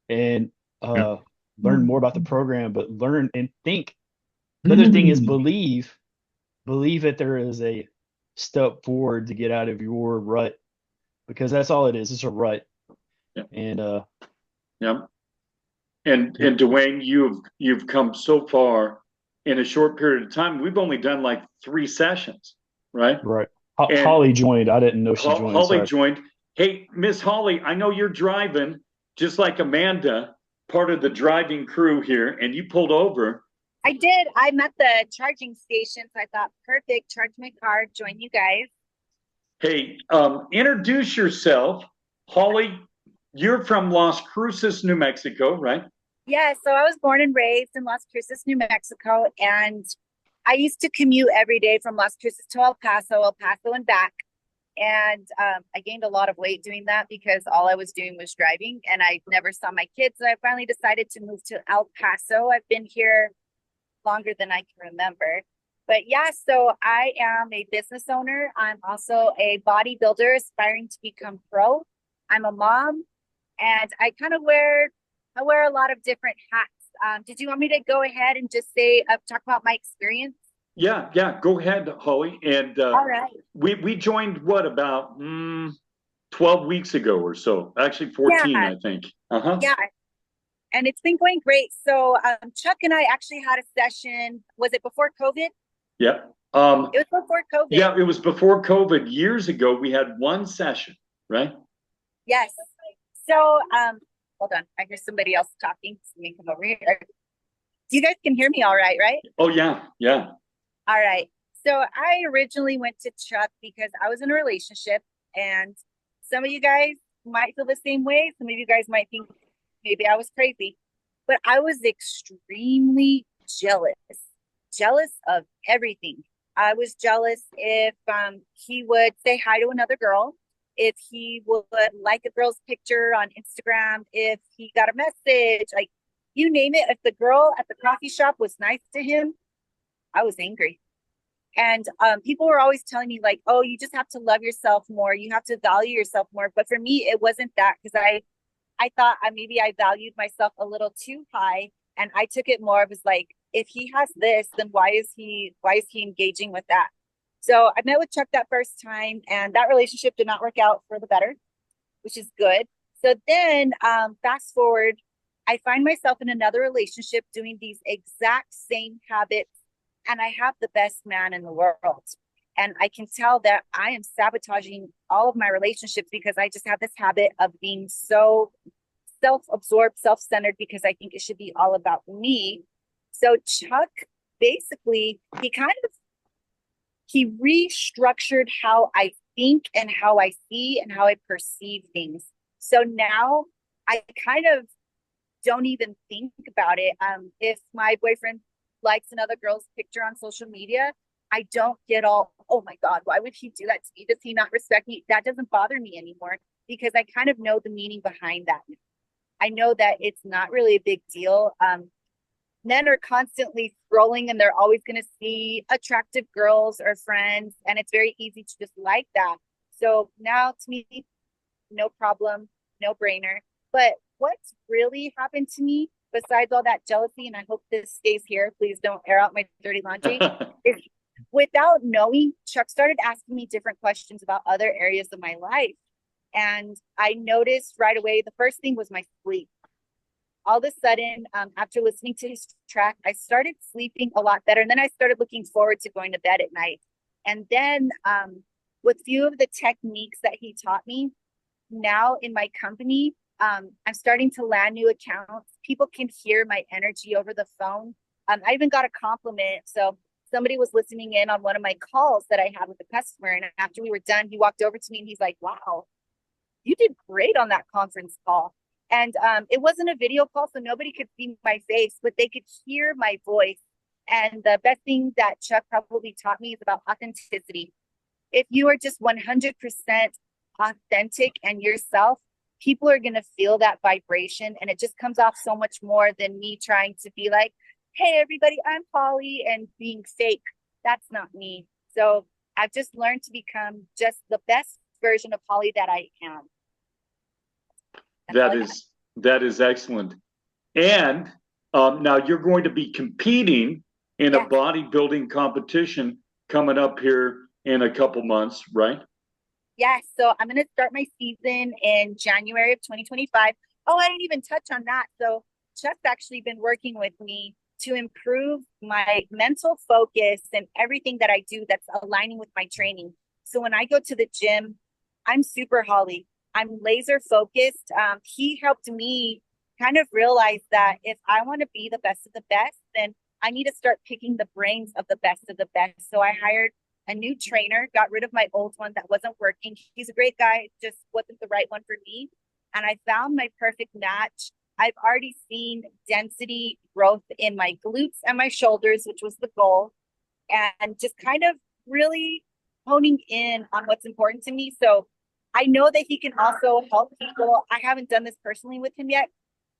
and learn more about the program, but learn and think. The other thing is believe that there is a step forward to get out of your rut, because that's all it is. It's a rut. Yeah. And And Dwayne, you've come so far in a short period of time. We've only done like 3 sessions, right? Right. Holly joined. I didn't know she joined. Holly Sorry. joined. Hey, Miss Holly, I know you're driving just like Amanda, part of the driving crew here, and you pulled over. I did. I'm at the charging station, so I thought, perfect, charge my car, join you guys. Hey, introduce yourself. Holly, you're from Las Cruces, New Mexico, right? Yeah, so I was born and raised in Las Cruces, New Mexico, and I used to commute every day from Las Cruces to El Paso and back. And I gained a lot of weight doing that because all I was doing was driving, and I never saw my kids. So I finally decided to move to El Paso. I've been here longer than I can remember. But yeah, so I am a business owner. I'm also a bodybuilder aspiring to become pro. I'm a mom, and I kind of wear a lot of different hats. Did you want me to go ahead and just say talk about my experience? Yeah, go ahead, Holly. And all right, we joined about 12 weeks ago or so. Actually, 14, I think. Yeah. And it's been going great. So Chuck and I actually had a session. Was it before COVID? Yeah. It was before COVID. Yeah, it was before COVID. Years ago, we had one session, right? Yes. So hold on. I hear somebody else talking. Let me come over here. You guys can hear me all right, right? Oh, yeah. All right. So I originally went to Chuck because I was in a relationship, and some of you guys might feel the same way. Some of you guys might think maybe I was crazy, but I was extremely jealous of everything. I was jealous if he would say hi to another girl, if he would like a girl's picture on Instagram, if he got a message, like you name it. If the girl at the coffee shop was nice to him, I was angry. And people were always telling me like, oh, you just have to love yourself more. You have to value yourself more. But for me, it wasn't that, because I thought maybe I valued myself a little too high. And I took it more as like, if he has this, then why is he engaging with that? So I met with Chuck that first time, and that relationship did not work out for the better, which is good. So then fast forward, I find myself in another relationship doing these exact same habits, and I have the best man in the world. And I can tell that I am sabotaging all of my relationships because I just have this habit of being so self-absorbed, self-centered, because I think it should be all about me. So Chuck, basically, he restructured how I think and how I see and how I perceive things. So now I kind of don't even think about it. If my boyfriend likes another girl's picture on social media, I don't get all, oh my God, why would he do that to me? Does he not respect me? That doesn't bother me anymore, because I kind of know the meaning behind that. I know that it's not really a big deal. Men are constantly scrolling, and they're always going to see attractive girls or friends, and it's very easy to just like that. So now, to me, no problem, no brainer. But what's really happened to me, besides all that jealousy, and I hope this stays here, please don't air out my dirty laundry, is without knowing, Chuck started asking me different questions about other areas of my life. And I noticed right away, the first thing was my sleep. All of a sudden, after listening to his track, I started sleeping a lot better. And then I started looking forward to going to bed at night. And then with few of the techniques that he taught me, now in my company, I'm starting to land new accounts. People can hear my energy over the phone. I even got a compliment. So somebody was listening in on one of my calls that I had with a customer. And after we were done, he walked over to me and he's like, wow, you did great on that conference call. And it wasn't a video call, so nobody could see my face, but they could hear my voice. And the best thing that Chuck probably taught me is about authenticity. If you are just 100% authentic and yourself, people are going to feel that vibration. And it just comes off so much more than me trying to be like, hey, everybody, I'm Holly, and being fake. That's not me. So I've just learned to become just the best version of Holly that I am. That is excellent. And now you're going to be competing in a bodybuilding competition coming up here in a couple months, right? Yes. So I'm going to start my season in January of 2025. Oh, I didn't even touch on that. So Chuck's actually been working with me to improve my mental focus and everything that I do that's aligning with my training. So when I go to the gym, I'm super Holly. I'm laser focused. He helped me kind of realize that if I want to be the best of the best, then I need to start picking the brains of the best of the best. So I hired a new trainer, got rid of my old one that wasn't working. He's a great guy, just wasn't the right one for me. And I found my perfect match. I've already seen density growth in my glutes and my shoulders, which was the goal, and just kind of really honing in on what's important to me. So I know that he can also help people. I haven't done this personally with him yet,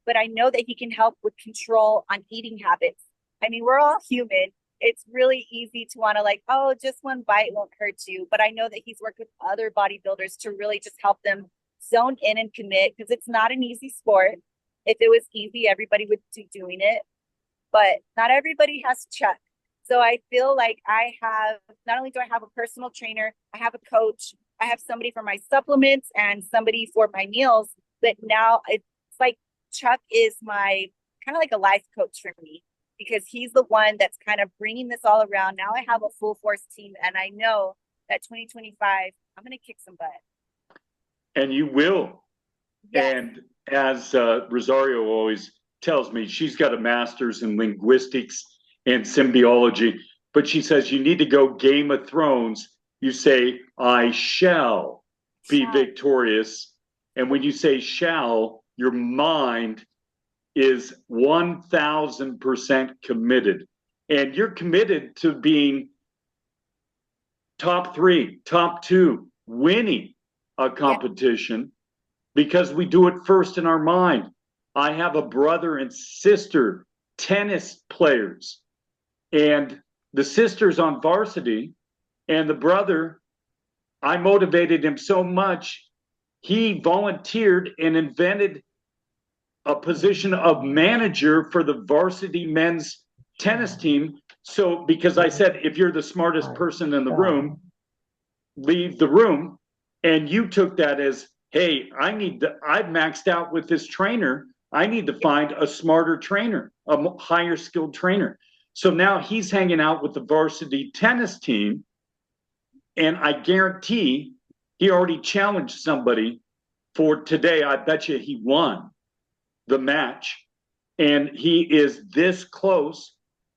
but I know that he can help with control on eating habits. I mean, we're all human. It's really easy to want to like, oh, just one bite won't hurt you. But I know that he's worked with other bodybuilders to really just help them zone in and commit, because it's not an easy sport. If it was easy, everybody would be doing it, but not everybody has Chuck. So I feel like I have, not only do I have a personal trainer, I have a coach, I have somebody for my supplements and somebody for my meals, but now it's like Chuck is my kind of like a life coach for me, because he's the one that's kind of bringing this all around. Now I have a full force team, and I know that 2025, I'm going to kick some butt. And you will. Yes. And as Rosario always tells me, she's got a master's in linguistics and symbiology, but she says you need to go Game of Thrones. You say, I shall be victorious. And when you say shall, your mind is 1000% committed. And you're committed to being top 3, top 2, winning a competition, because we do it first in our mind. I have a brother and sister tennis players, and the sister's on varsity, and the brother, I motivated him so much, he volunteered and invented a position of manager for the varsity men's tennis team. So because I said, if you're the smartest person in the room, leave the room. And you took that as, hey, I've maxed out with this trainer. I need to find a smarter trainer, a higher skilled trainer. So now he's hanging out with the varsity tennis team. And I guarantee he already challenged somebody for today. I bet you he won the match. And he is this close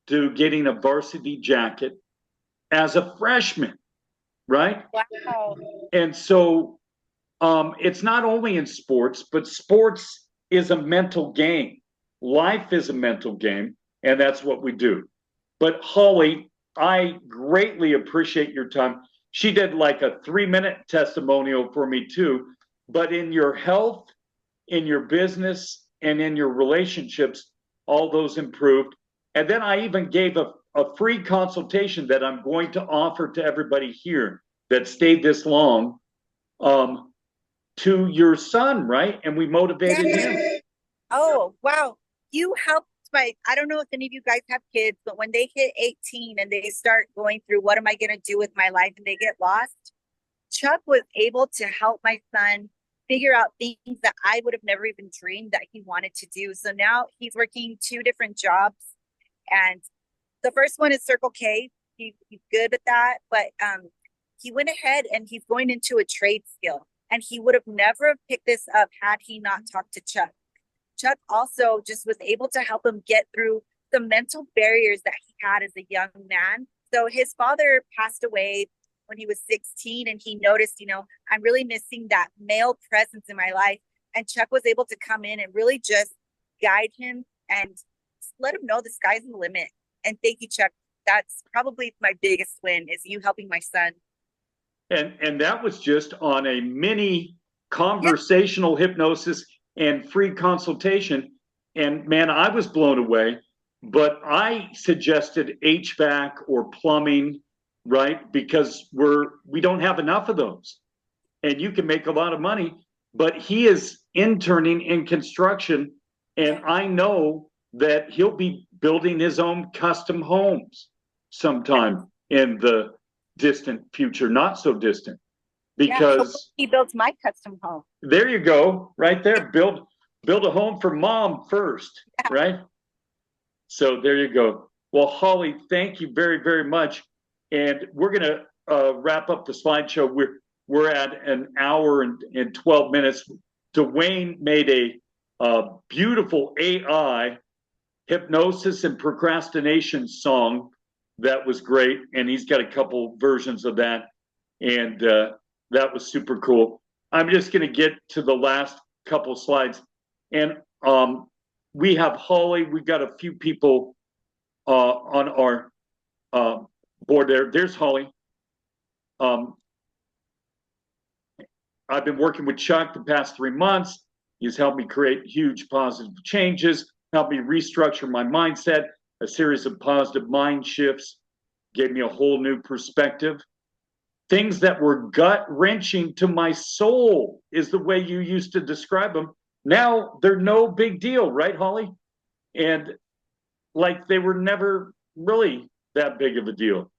to getting a varsity jacket as a freshman, right? Wow. And so it's not only in sports, but sports is a mental game. Life is a mental game, and that's what we do. But Holly, I greatly appreciate your time. She did like a 3-minute testimonial for me too, but in your health, in your business, and in your relationships, all those improved. And then I even gave a free consultation that I'm going to offer to everybody here that stayed this long, to your son, right? And we motivated him. Oh, wow. You helped I don't know if any of you guys have kids, but when they hit 18 and they start going through, what am I going to do with my life? And they get lost. Chuck was able to help my son figure out things that I would have never even dreamed that he wanted to do. So now he's working 2 different jobs. And the first one is Circle K. He's good at that, but he went ahead and he's going into a trade skill. And he would have never picked this up had he not talked to Chuck. Chuck also just was able to help him get through the mental barriers that he had as a young man. So his father passed away when he was 16, and he noticed, I'm really missing that male presence in my life. And Chuck was able to come in and really just guide him and let him know the sky's the limit. And thank you, Chuck. That's probably my biggest win, is you helping my son. And that was just on a mini conversational hypnosis and free consultation. And man, I was blown away. But I suggested HVAC or plumbing, right? Because we don't have enough of those. And you can make a lot of money. But he is interning in construction, and I know that he'll be building his own custom homes sometime in the distant future, not so distant, because he builds my custom home. There you go, right there. Build a home for mom first, right? So there you go. Well, Holly, thank you very, very much. And we're going to wrap up the slideshow. We're at an hour and 12 minutes. Dwayne made a beautiful AI hypnosis and procrastination song that was great. And he's got a couple versions of that. And that was super cool. I'm just going to get to the last couple slides. And we have Holly. We've got a few people on our board there. There's Holly. I've been working with Chuck the past 3 months. He's helped me create huge positive changes, helped me restructure my mindset, a series of positive mind shifts, gave me a whole new perspective. Things that were gut-wrenching to my soul is the way you used to describe them. Now they're no big deal, right, Holly? And like they were never really that big of a deal.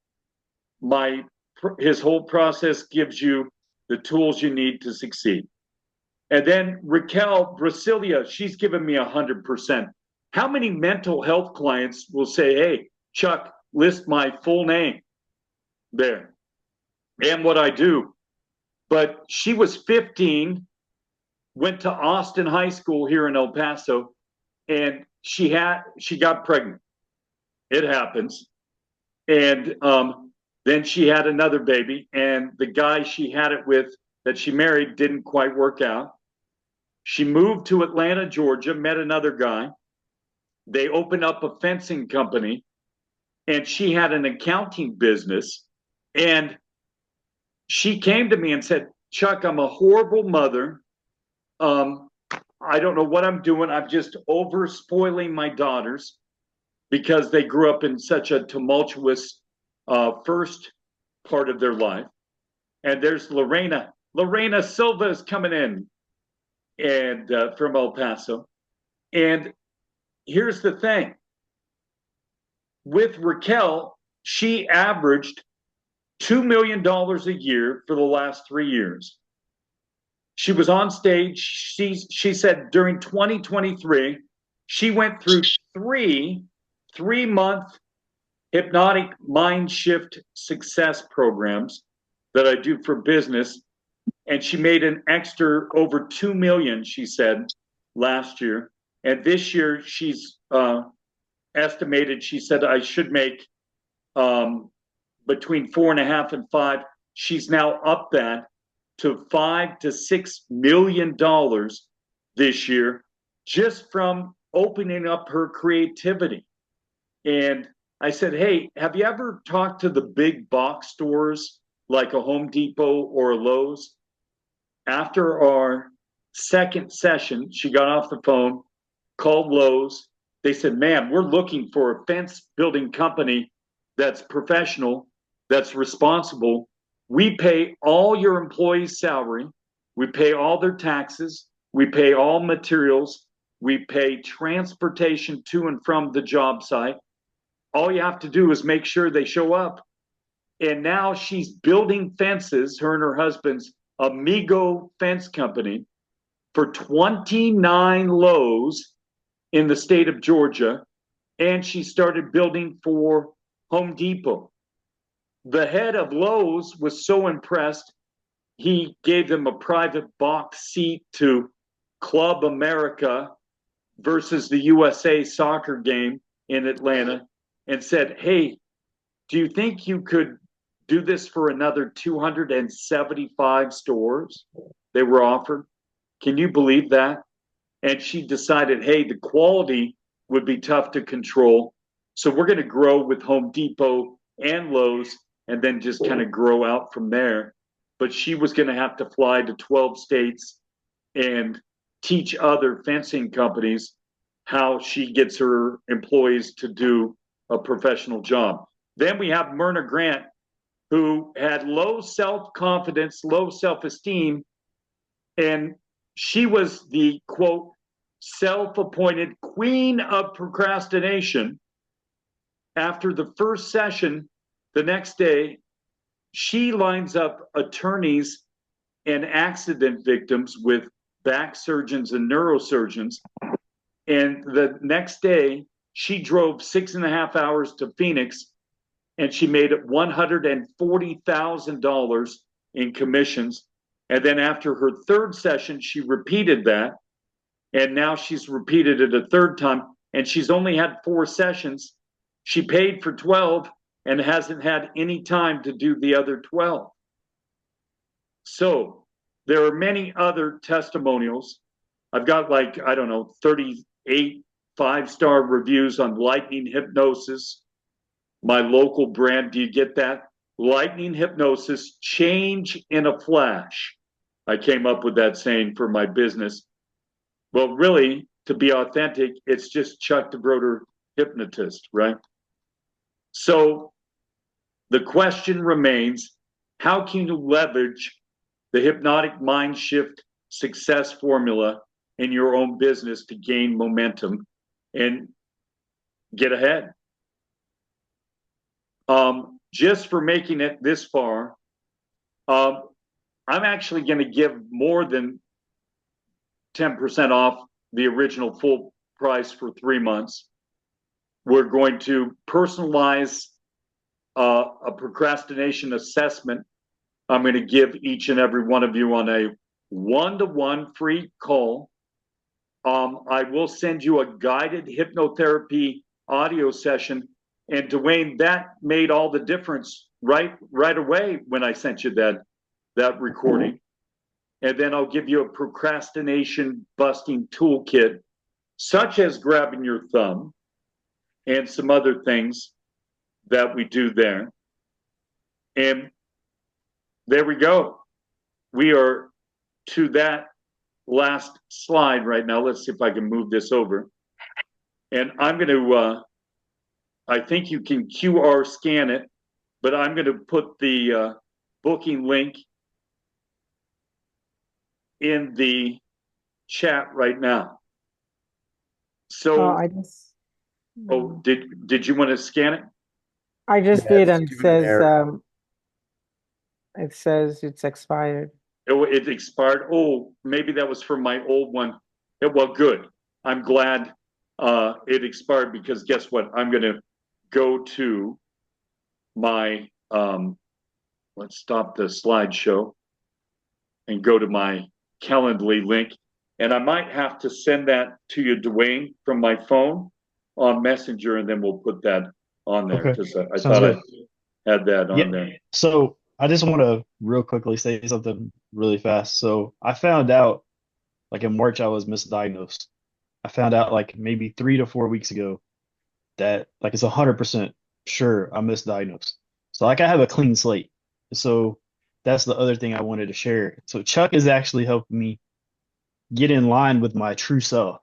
His whole process gives you the tools you need to succeed. And then Raquel Brasilia, she's given me 100%. How many mental health clients will say, hey, Chuck, list my full name there and what I do? But she was 15, went to Austin High School here in El Paso, and she got pregnant. It happens. And then she had another baby, and the guy she had it with that she married didn't quite work out. She moved to Atlanta, Georgia, met another guy. They opened up a fencing company, and she had an accounting business. And she came to me and said, Chuck, I'm a horrible mother. I don't know what I'm doing. I'm just over spoiling my daughters because they grew up in such a tumultuous first part of their life. And there's Lorena. Lorena Silva is coming in and from El Paso. And here's the thing. With Raquel, she averaged $2 million a year for the last 3 years. She was on stage. She said during 2023, she went through three-month hypnotic mind shift success programs that I do for business. And she made an extra over 2 million, she said, last year. And this year she's estimated, she said, I should make between 4.5 and 5. She's now up that to $5 to $6 million this year, just from opening up her creativity. And I said, hey, have you ever talked to the big box stores like a Home Depot or a Lowe's? After our second session, she got off the phone, called Lowe's. They said, man, we're looking for a fence building company that's professional, that's responsible. We pay all your employees' salary. We pay all their taxes. We pay all materials. We pay transportation to and from the job site. All you have to do is make sure they show up. And now she's building fences, her and her husband's Amigo Fence Company, for 29 Lowe's in the state of Georgia. And she started building for Home Depot. The head of Lowe's was so impressed he gave them a private box seat to Club America versus the USA soccer game in Atlanta and said, hey, do you think you could do this for another 275 stores they were offered? Can you believe that? And she decided, hey, the quality would be tough to control. So we're going to grow with Home Depot and Lowe's and then just kind of grow out from there. But she was going to have to fly to 12 states and teach other fencing companies how she gets her employees to do a professional job. Then we have Myrna Grant, who had low self-confidence, low self-esteem, and she was the, quote, self-appointed queen of procrastination. After the first session, the next day, she lines up attorneys and accident victims with back surgeons and neurosurgeons. And the next day, she drove 6.5 hours to Phoenix, and she made $140,000 in commissions. And then after her third session, she repeated that. And now she's repeated it a third time. And she's only had 4 sessions. She paid for 12 and hasn't had any time to do the other 12. So there are many other testimonials. I've got 38 5-star reviews on Lightning Hypnosis, my local brand. Do you get that? Lightning Hypnosis, change in a flash. I came up with that saying for my business. Well, really, to be authentic, it's just Chuck DeBroder Hypnotist, right? So the question remains, how can you leverage the hypnotic mind shift success formula in your own business to gain momentum and get ahead? Just for making it this far, I'm actually going to give more than 10% off the original full price for 3 months. We're going to personalize a procrastination assessment. I'm going to give each and every one of you on a one-to-one free call. I will send you a guided hypnotherapy audio session. And Dwayne, that made all the difference right away when I sent you that recording. And then I'll give you a procrastination busting toolkit, such as grabbing your thumb and some other things that we do there. And there we go. We are to that last slide right now. Let's see if I can move this over. And I'm going to, I think you can QR scan it, but I'm going to put the booking link in the chat right now. So, I just. did you want to scan it? I just did, and give it an error. it says it's expired. It expired. Oh, maybe that was from my old one. Well, good. I'm glad it expired, because guess what? I'm going to go to my, let's stop the slideshow and go to my Calendly link. And I might have to send that to you, Dwayne, from my phone on Messenger, and then we'll put that on there, because I thought good. I had that on there. So I just want to real quickly say something really fast. So I found out, like in March, I was misdiagnosed. I found out like maybe 3 to 4 weeks ago that like it's 100% sure I'm misdiagnosed. So like I have a clean slate. So that's the other thing I wanted to share. So Chuck is actually helping me get in line with my true self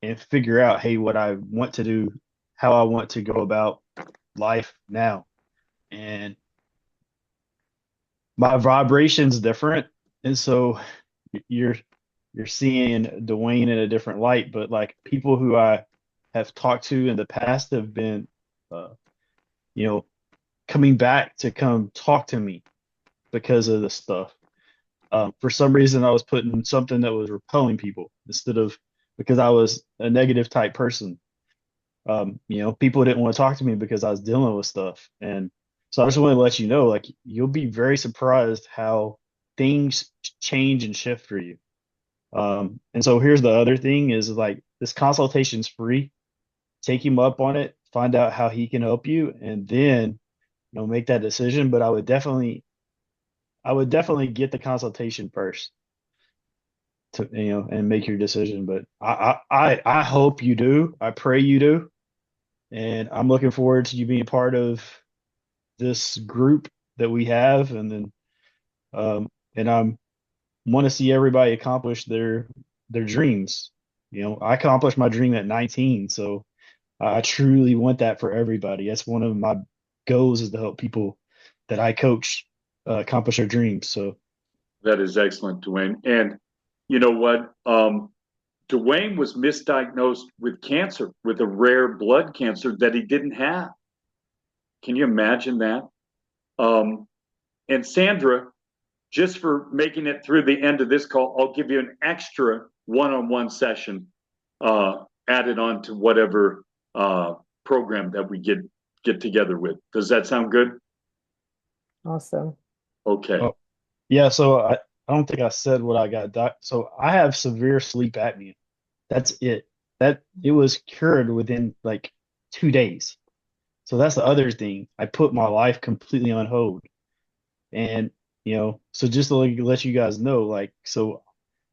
and figure out, hey, what I want to do, how I want to go about life now. And my vibration's different. And so you're seeing Dwayne in a different light, but like people who I have talked to in the past have been, coming back to come talk to me because of this stuff. For some reason, I was putting something that was repelling people instead of because I was a negative type person. People didn't want to talk to me because I was dealing with stuff. And so I just want to let you know, like, you'll be very surprised how things change and shift for you. And so here's the other thing is like this consultation's free. Take him up on it, find out how he can help you, and then make that decision. But I would definitely get the consultation first to and make your decision. But I hope you do. I pray you do. And I'm looking forward to you being part of this group that we have, and then and I'm want to see everybody accomplish their dreams. I accomplished my dream at 19, so I truly want that for everybody. That's one of my goals is to help people that I coach accomplish their dreams. So that is excellent, Dwayne. And you know what? Dwayne was misdiagnosed with cancer, with a rare blood cancer that he didn't have. Can you imagine that? And Sandra, just for making it through the end of this call, I'll give you an extra one-on-one session added on to whatever program that we get together with. Does that sound good? Awesome. Okay. oh, yeah, so I don't think I said what I got. So I have severe sleep apnea. That's it. It was cured within like 2 days. So that's the other thing. I put my life completely on hold. And so just to let you guys know, like, so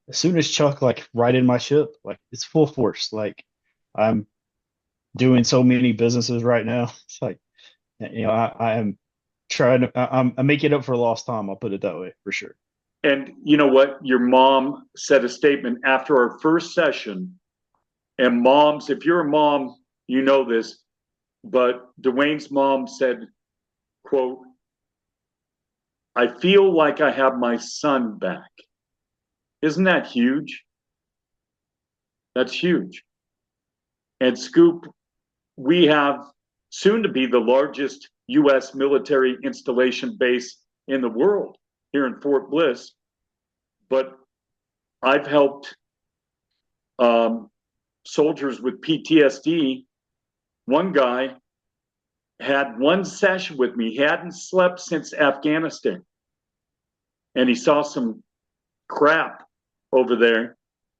as soon as Chuck like righted my ship, like it's full force. Like I'm doing so many businesses right now. It's like, I am trying to, I'm making up for lost time. I'll put it that way for sure. And you know what? Your mom said a statement after our first session. And moms, if you're a mom, you know this, but Dwayne's mom said, quote, "I feel like I have my son back." Isn't that huge? That's huge. And Scoop, we have soon to be the largest U.S. military installation base in the world here in Fort Bliss. But I've helped soldiers with PTSD. One guy had one session with me. He hadn't slept since Afghanistan. And he saw some crap over there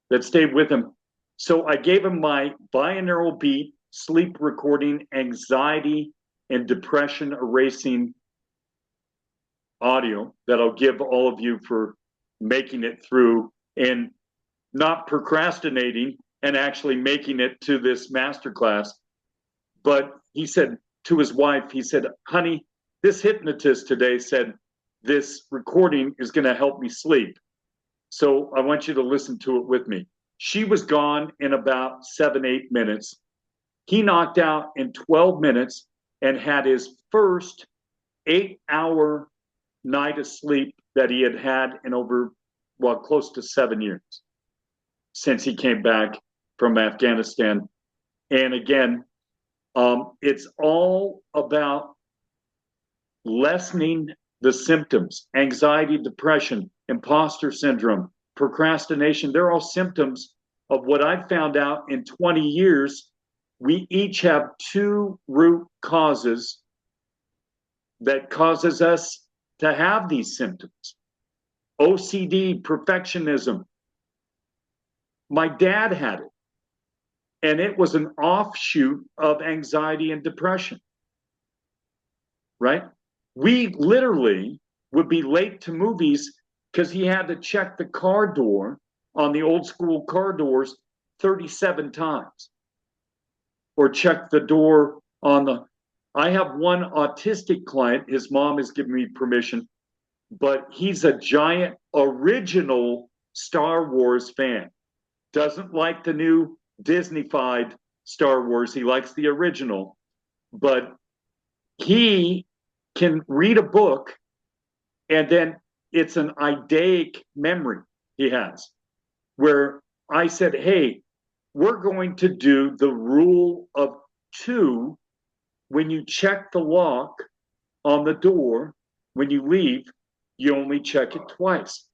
that stayed with him. So I gave him my binaural beat, sleep recording, anxiety, and depression erasing audio that I'll give all of you for making it through and not procrastinating and actually making it to this masterclass. But he said to his wife, he said, "Honey, this hypnotist today said this recording is going to help me sleep. So I want you to listen to it with me." She was gone in about 7-8 minutes. He knocked out in 12 minutes and had his first 8-hour night of sleep that he had in over, close to 7 years since he came back from Afghanistan. And again, it's all about lessening the symptoms: anxiety, depression, imposter syndrome, procrastination. They're all symptoms of what I found out in 20 years. We each have 2 root causes that causes us to have these symptoms. OCD, perfectionism. My dad had it, and it was an offshoot of anxiety and depression, right? We literally would be late to movies because he had to check the car door on the old school car doors 37 times, or check the door on the. I have one autistic client, his mom has given me permission, but he's a giant original Star Wars fan. Doesn't like the new Disney-fied Star Wars. He likes the original, but he can read a book and then it's an eidetic memory he has, where I said, "Hey, we're going to do the rule of 2. When you check the lock on the door, when you leave, you only check it twice."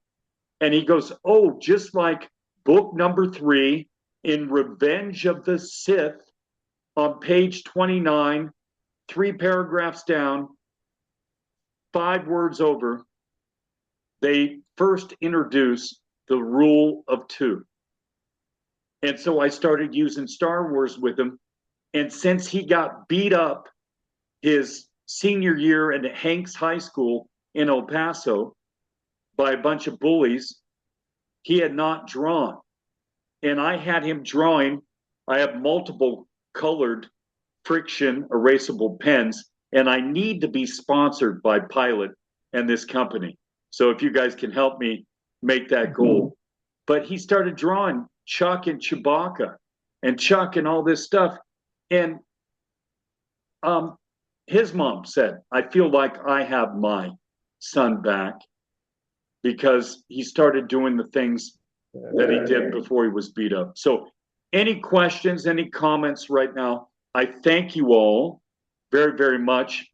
And he goes, "Oh, just like book number 3 in Revenge of the Sith on page 29, 3 paragraphs down, 5 words over, they first introduced the rule of two. And so I started using Star Wars with him. And since he got beat up his senior year at Hanks High School in El Paso by a bunch of bullies, he had not drawn. And I had him drawing. I have multiple colored friction erasable pens, and I need to be sponsored by Pilot and this company. So if you guys can help me make that goal. But he started drawing Chuck and Chewbacca and Chuck and all this stuff. And his mom said, I feel like I have my son back because he started doing the things that he did before he was beat up. So any questions, any comments right now? I thank you all very, very much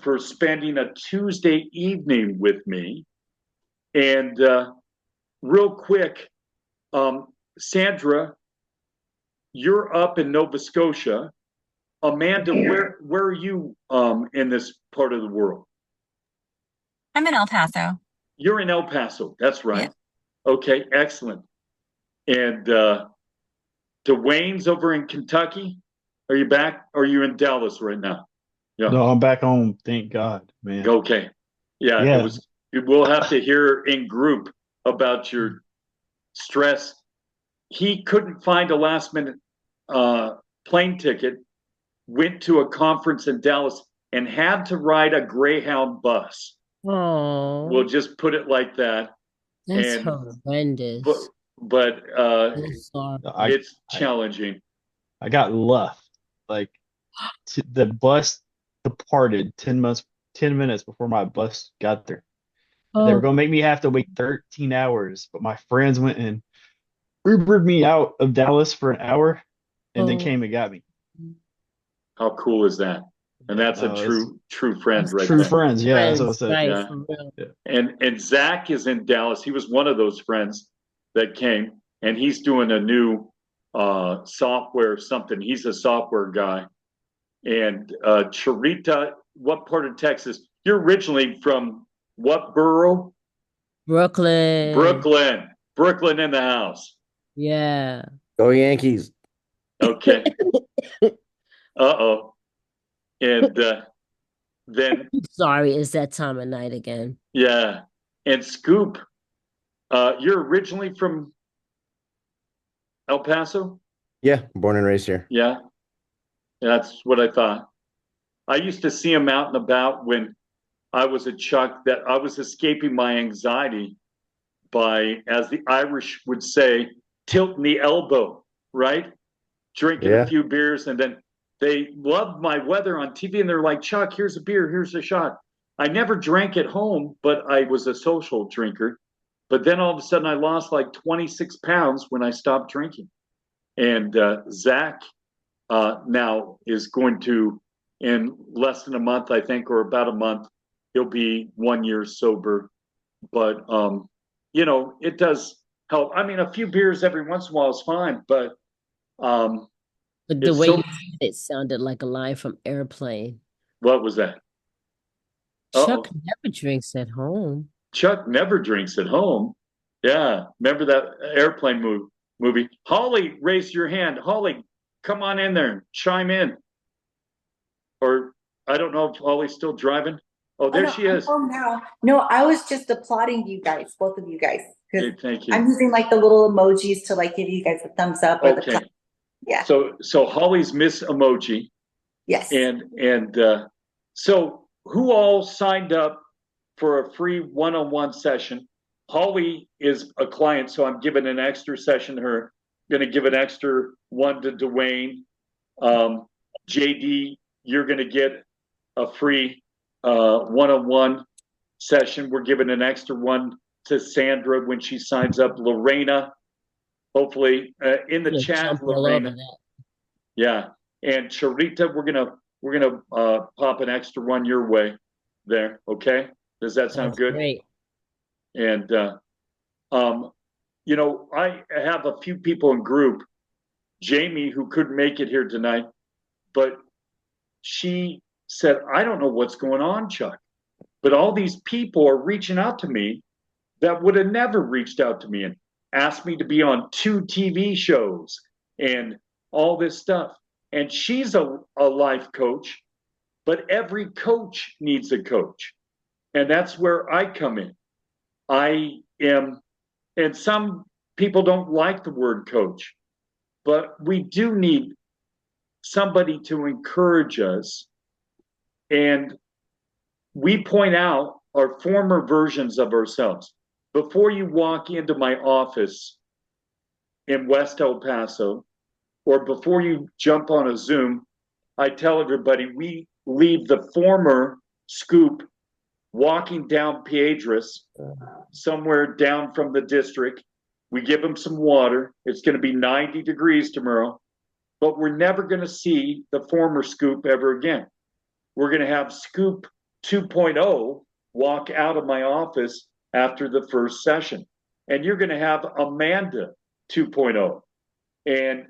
for spending a Tuesday evening with me. And real quick, Sandra, you're up in Nova Scotia. Amanda, where are you in this part of the world? I'm in El Paso. You're in El Paso. That's right. Yeah. Okay, excellent. And Dwayne's over in Kentucky. Are you back? Or are you in Dallas right now? Yeah. No, I'm back home. Thank God, man. Okay. Yeah. We'll have to hear in group about your stress. He couldn't find a last minute plane ticket, went to a conference in Dallas and had to ride a Greyhound bus. Oh, we'll just put it like that. That's horrendous. But it's challenging. I got left. Like the bus departed 10 minutes before my bus got there. They were gonna make me have to wait 13 hours, but my friends went and Ubered me out of Dallas for an hour and then came and got me. How cool is that? And that's a true friend right true there. Friends, yeah. That's what I said. Right, yeah. And Zach is in Dallas. He was one of those friends that came, and he's doing a new software something. He's a software guy. And Charita, what part of Texas? You're originally from what borough? Brooklyn. Brooklyn in the house. Yeah. Go Yankees. Okay. Uh-oh. And then sorry, it's that time of night again. Yeah. And Scoop, you're originally from El Paso? Yeah, born and raised here. Yeah. That's what I thought. I used to see him out and about when I was a Chuck, that I was escaping my anxiety by, as the Irish would say, tilting the elbow, right? Drinking a few beers, and then they loved my weather on TV, and they're like, Chuck, here's a beer, here's a shot. I never drank at home, but I was a social drinker. But then all of a sudden I lost like 26 pounds when I stopped drinking. And Zach now is going to, in less than a month, I think, or about a month, he'll be 1 year sober. But, you know, it does help. I mean, a few beers every once in a while is fine, but the way you said it sounded like a line from Airplane. What was that? Chuck never drinks at home. Chuck never drinks at home. Yeah. Remember that Airplane movie? Holly, raise your hand. Holly, come on in there and chime in. Or I don't know if Holly's still driving. Oh, there she is. Oh, now. No, I was just applauding you guys, both of you guys. Hey, thank you. I'm using like the little emojis to like give you guys a thumbs up. Or okay. Yeah. So Holly's Miss Emoji. Yes. And so who all signed up for a free one-on-one session? Holly is a client, so I'm giving an extra session to her. I'm going to give an extra one to Dwayne. JD, you're going to get a free one-on-one session. We're giving an extra one to Sandra when she signs up. Lorena, hopefully in the chat, Lorena. Yeah, and Charita, we're gonna pop an extra one your way there. Okay, does that sound good? Great. And you know, I have a few people in group. Jamie, who couldn't make it here tonight, but she said, I don't know what's going on, Chuck, but all these people are reaching out to me that would have never reached out to me and asked me to be on 2 TV shows and all this stuff. And she's a life coach, but every coach needs a coach. And that's where I come in. I am, and some people don't like the word coach, but we do need somebody to encourage us. And we point out our former versions of ourselves. Before you walk into my office in West El Paso, or before you jump on a Zoom, I tell everybody we leave the former Scoop walking down Piedras, somewhere down from the district. We give him some water. It's going to be 90 degrees tomorrow, but we're never going to see the former Scoop ever again. We're going to have Scoop 2.0 walk out of my office after the first session. And you're going to have Amanda 2.0 and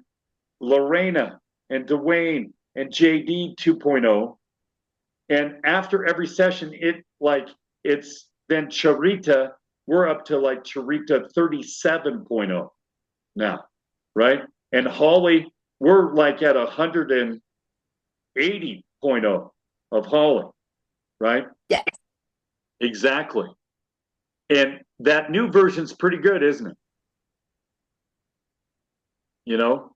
Lorena and Dwayne and JD 2.0. And after every session, it's then Charita. We're up to like Charita 37.0 now, right? And Holly, we're like at 180.0 of Holly, right? Yes. Exactly. And that new version's pretty good, isn't it? You know?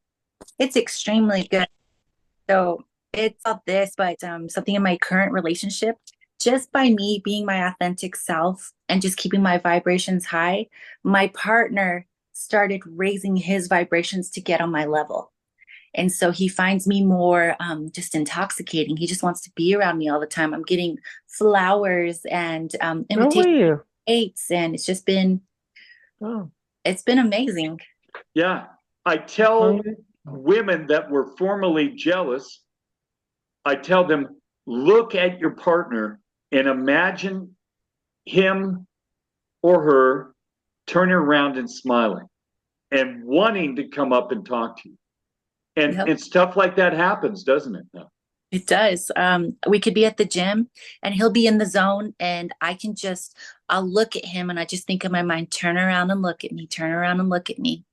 It's extremely good. So it's not this, but something in my current relationship, just by me being my authentic self and just keeping my vibrations high, my partner started raising his vibrations to get on my level. And so he finds me more just intoxicating. He just wants to be around me all the time. I'm getting flowers and invitation dates, and it's just been, it's been amazing. Yeah. I tell women that were formerly jealous, I tell them, look at your partner and imagine him or her turning around and smiling and wanting to come up and talk to you. And stuff like that happens, doesn't it? It does. We could be at the gym and he'll be in the zone, and I'll look at him and I just think in my mind, turn around and look at me, turn around and look at me.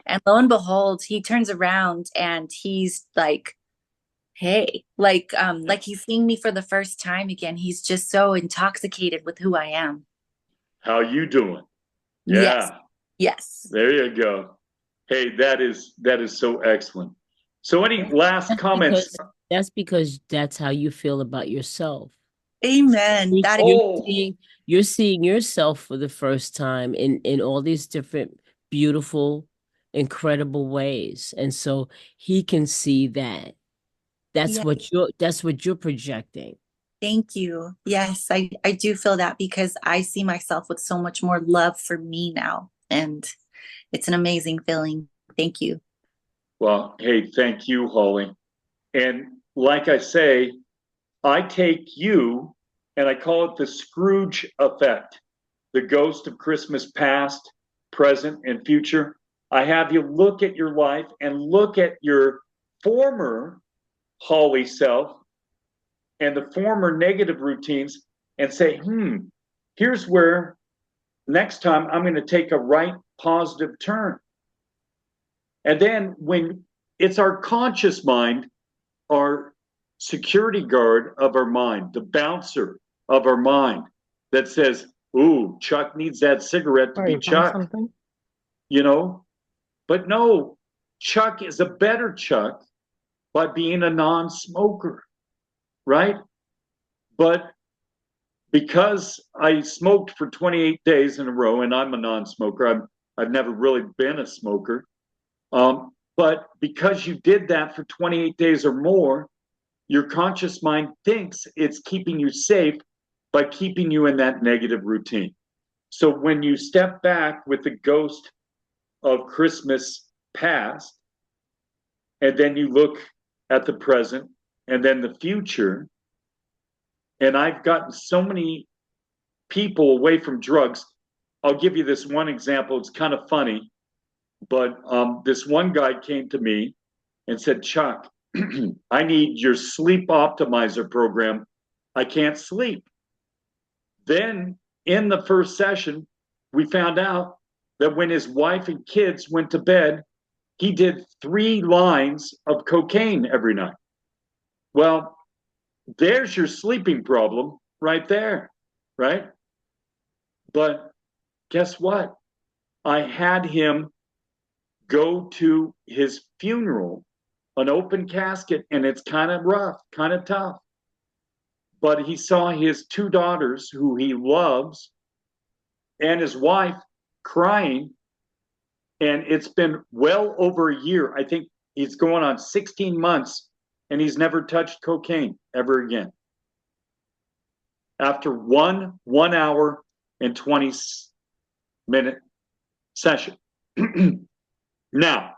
And lo and behold, he turns around and he's like, hey, like he's seeing me for the first time again. He's just so intoxicated with who I am. How you doing? Yeah. Yes. There you go. Hey, that is so excellent. So any last comments? That's because that's how you feel about yourself. Amen. You're seeing yourself for the first time in all these different beautiful, incredible ways. And so he can see that. That's what you're projecting. Thank you. Yes, I do feel that because I see myself with so much more love for me now. And it's an amazing feeling. Thank you. Well, hey, thank you, Holly. And like I say, I take you and I call it the Scrooge effect, the ghost of Christmas past, present, and future. I have you look at your life and look at your former Holly self and the former negative routines and say, here's where next time I'm going to take a right positive turn. And then when it's our conscious mind, our security guard of our mind, the bouncer of our mind that says, ooh, Chuck needs that cigarette to be Chuck. You know? But no, Chuck is a better Chuck by being a non-smoker, right? But because I smoked for 28 days in a row, and I'm a non-smoker, I've never really been a smoker. But because you did that for 28 days or more, your conscious mind thinks it's keeping you safe by keeping you in that negative routine. So when you step back with the ghost of Christmas past, and then you look at the present and then the future, and I've gotten so many people away from drugs. I'll give you this one example. It's kind of funny, but this one guy came to me and said, Chuck, I need your sleep optimizer program. I can't sleep. Then in the first session, we found out that when his wife and kids went to bed, he did 3 lines of cocaine every night. Well, there's your sleeping problem right there, right? But guess what? I had him go to his funeral, an open casket, and it's kind of rough, kind of tough. But he saw his 2 daughters, who he loves, and his wife crying. And it's been well over a year. I think he's going on 16 months, and he's never touched cocaine ever again. After 1 hour and 20-minute session. Now,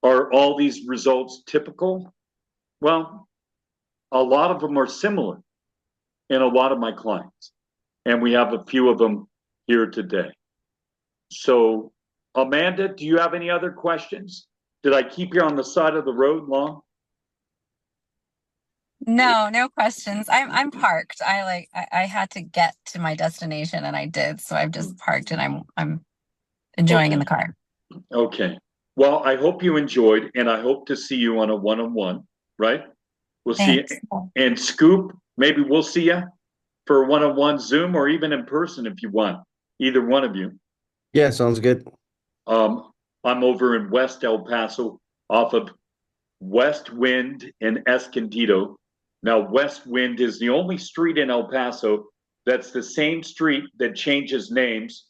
are all these results typical? Well, a lot of them are similar in a lot of my clients, and we have a few of them here today. So, Amanda, do you have any other questions? Did I keep you on the side of the road long? No questions. I'm parked. I had to get to my destination, and I did. So I've just parked, and I'm enjoying in the car. Okay. Well, I hope you enjoyed, and I hope to see you on a one-on-one, right? We'll Thanks. see you. And Scoop, maybe we'll see you for a one-on-one Zoom or even in person if you want, either one of you. Yeah, sounds good. I'm over in West El Paso off of West Wind and Escondido. Now, West Wind is the only street in El Paso that's the same street that changes names.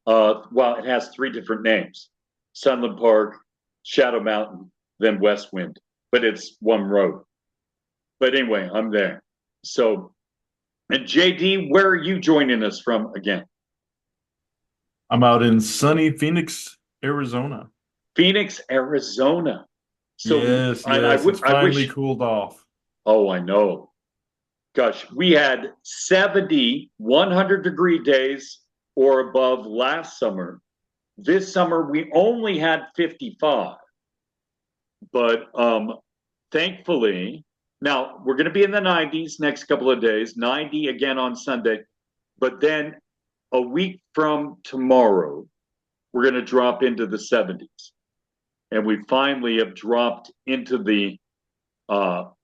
Well, it has 3 different names: Sunland Park, Shadow Mountain, then West Wind, but it's one road. But anyway, I'm there. So, and JD, where are you joining us from again? I'm out in sunny Phoenix, Arizona. Phoenix, Arizona. So yes, it's finally cooled off. Oh, I know. Gosh, we had 70, 100-degree days or above last summer. This summer, we only had 55. But thankfully, now we're going to be in the 90s next couple of days, 90 again on Sunday. But then a week from tomorrow, we're going to drop into the 70s. And we finally have dropped into the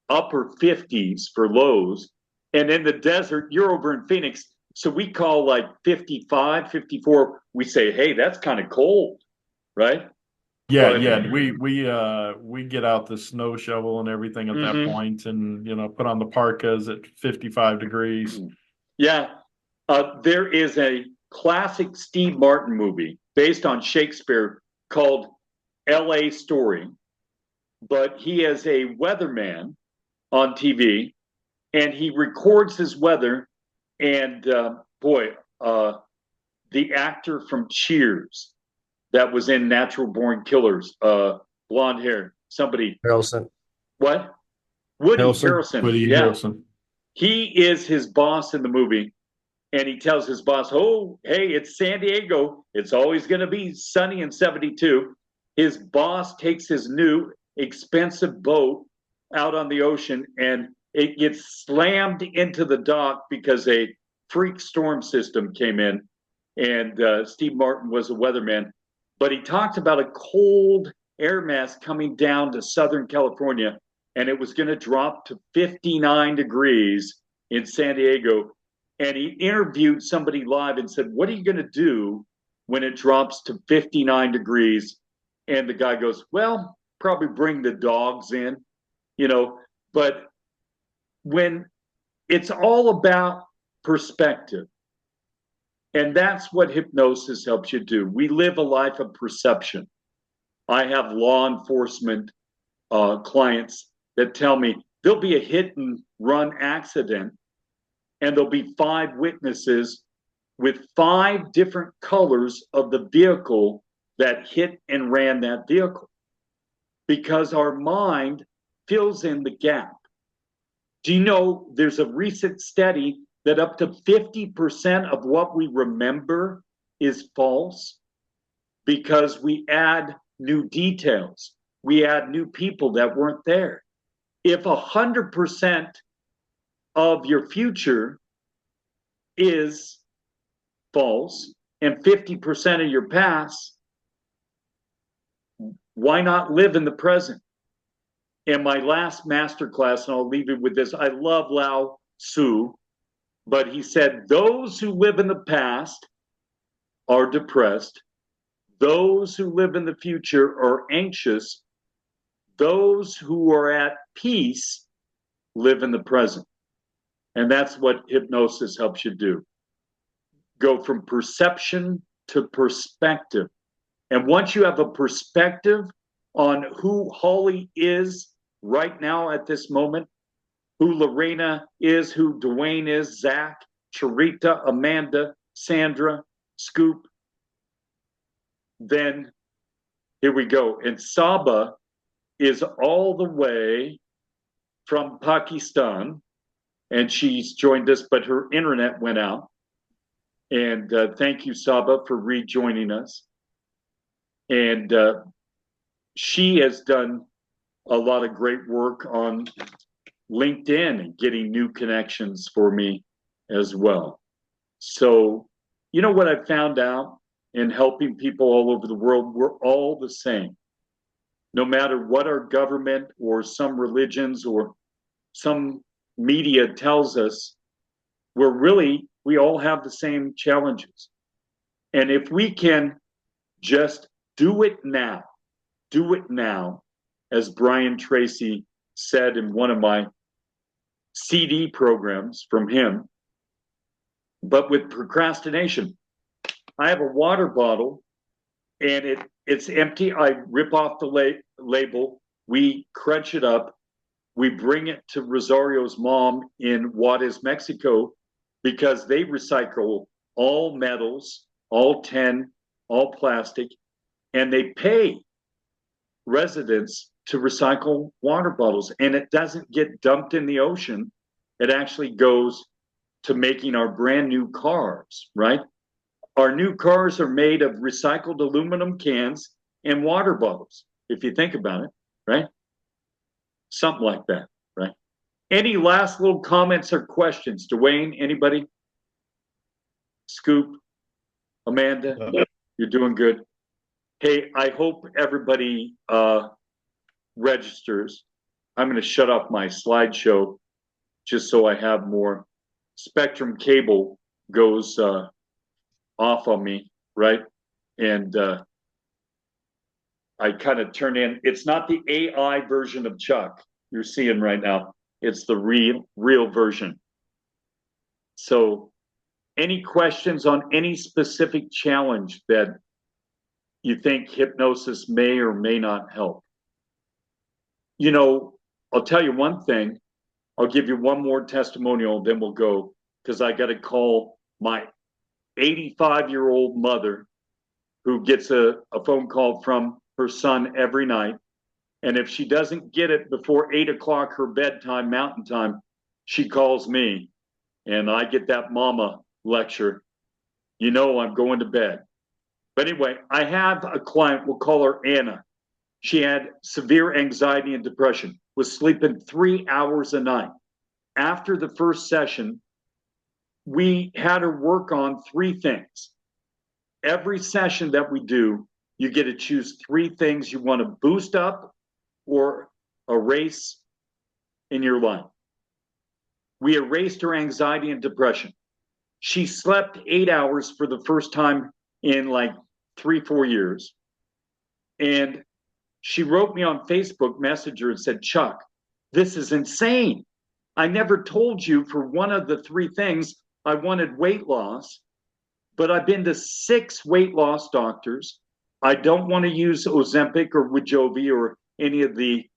upper 50s for lows. And in the desert, you're over in Phoenix, so we call like 55, 54. We say, hey, that's kind of cold, right? Yeah, but, we get out the snow shovel and everything at that point, and put on the parkas at 55 degrees. Yeah, there is a classic Steve Martin movie based on Shakespeare called L.A. Story, but he is a weatherman on TV, and he records his weather. And the actor from Cheers that was in Natural Born Killers, blonde hair, somebody. Harrelson. What? Woody Harrelson. Woody Harrelson. He is his boss in the movie, and he tells his boss, "Oh, hey, it's San Diego. It's always going to be sunny and 72." His boss takes his new expensive boat out on the ocean, and it gets slammed into the dock because a freak storm system came in. And Steve Martin was a weatherman. But he talked about a cold air mass coming down to Southern California, and it was going to drop to 59 degrees in San Diego. And he interviewed somebody live and said, "What are you going to do when it drops to 59 degrees?" And the guy goes, "Well, probably bring the dogs in, but when it's all about perspective, and that's what hypnosis helps you do. We live a life of perception. I have law enforcement clients that tell me there'll be a hit and run accident, and there'll be 5 witnesses with 5 different colors of the vehicle that hit and ran that vehicle, because our mind fills in the gap. Do you know there's a recent study that up to 50% of what we remember is false because we add new details. We add new people that weren't there. If 100% of your future is false and 50% of your past, why not live in the present? And my last masterclass, and I'll leave it with this, I love Lao Tzu, but he said, those who live in the past are depressed. Those who live in the future are anxious. Those who are at peace live in the present. And that's what hypnosis helps you do. Go from perception to perspective. And once you have a perspective on who Holly is right now at this moment, who Lorena is, who Dwayne is, Zach, Charita, Amanda, Sandra, Scoop, then here we go. And Saba is all the way from Pakistan, and she's joined us, but her internet went out. And thank you, Saba, for rejoining us. And she has done a lot of great work on LinkedIn and getting new connections for me as well. So, you know what I found out in helping people all over the world? We're all the same. No matter what our government or some religions or some media tells us, we all have the same challenges. And if we can just do it now, as Brian Tracy said in one of my CD programs from him. But with procrastination, I have a water bottle and it's empty. I rip off the label. We crunch it up. We bring it to Rosario's mom in Juarez, Mexico, because they recycle all metals, all tin, all plastic, and they pay residents to recycle water bottles, and it doesn't get dumped in the ocean. It actually goes to making our brand new cars, right? Our new cars are made of recycled aluminum cans and water bottles, if you think about it, right? Something like that, right? Any last little comments or questions? Dwayne, anybody? Scoop, Amanda, you're doing good. Hey, I hope everybody registers. I'm going to shut off my slideshow just so I have more. Spectrum cable goes off on me, right? And I kind of turn in. It's not the AI version of Chuck you're seeing right now. It's the real version. So any questions on any specific challenge that you think hypnosis may or may not help? You know, I'll tell you one thing. I'll give you one more testimonial, then we'll go, because I got to call my 85-year-old mother who gets a phone call from her son every night. And if she doesn't get it before 8 o'clock, her bedtime, mountain time, she calls me and I get that mama lecture. You know, I'm going to bed. But anyway, I have a client, we'll call her Anna. She had severe anxiety and depression, was sleeping 3 hours a night. After the first session, we had her work on 3 things. Every session that we do, you get to choose 3 things you want to boost up or erase in your life. We erased her anxiety and depression. She slept 8 hours for the first time in like 3-4 years. And she wrote me on Facebook Messenger and said, Chuck, this is insane. I never told you for one of the 3 things I wanted weight loss, but I've been to 6 weight loss doctors. I don't want to use Ozempic or Wegovy or any of the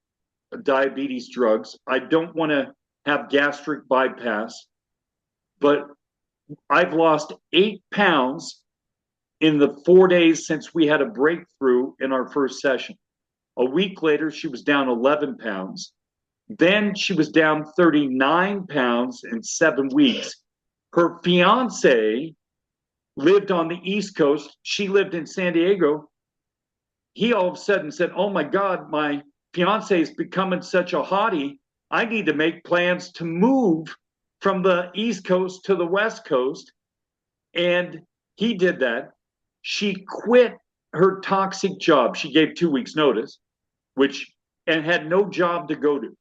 diabetes drugs. I don't want to have gastric bypass, but I've lost 8 pounds in the 4 days since we had a breakthrough in our first session. A week later, she was down 11 pounds. Then she was down 39 pounds in 7 weeks. Her fiance lived on the East Coast. She lived in San Diego. He all of a sudden said, oh my God, my fiance is becoming such a hottie. I need to make plans to move from the East Coast to the West Coast. And He did that. She quit her toxic job. She gave 2 weeks notice, and had no job to go to,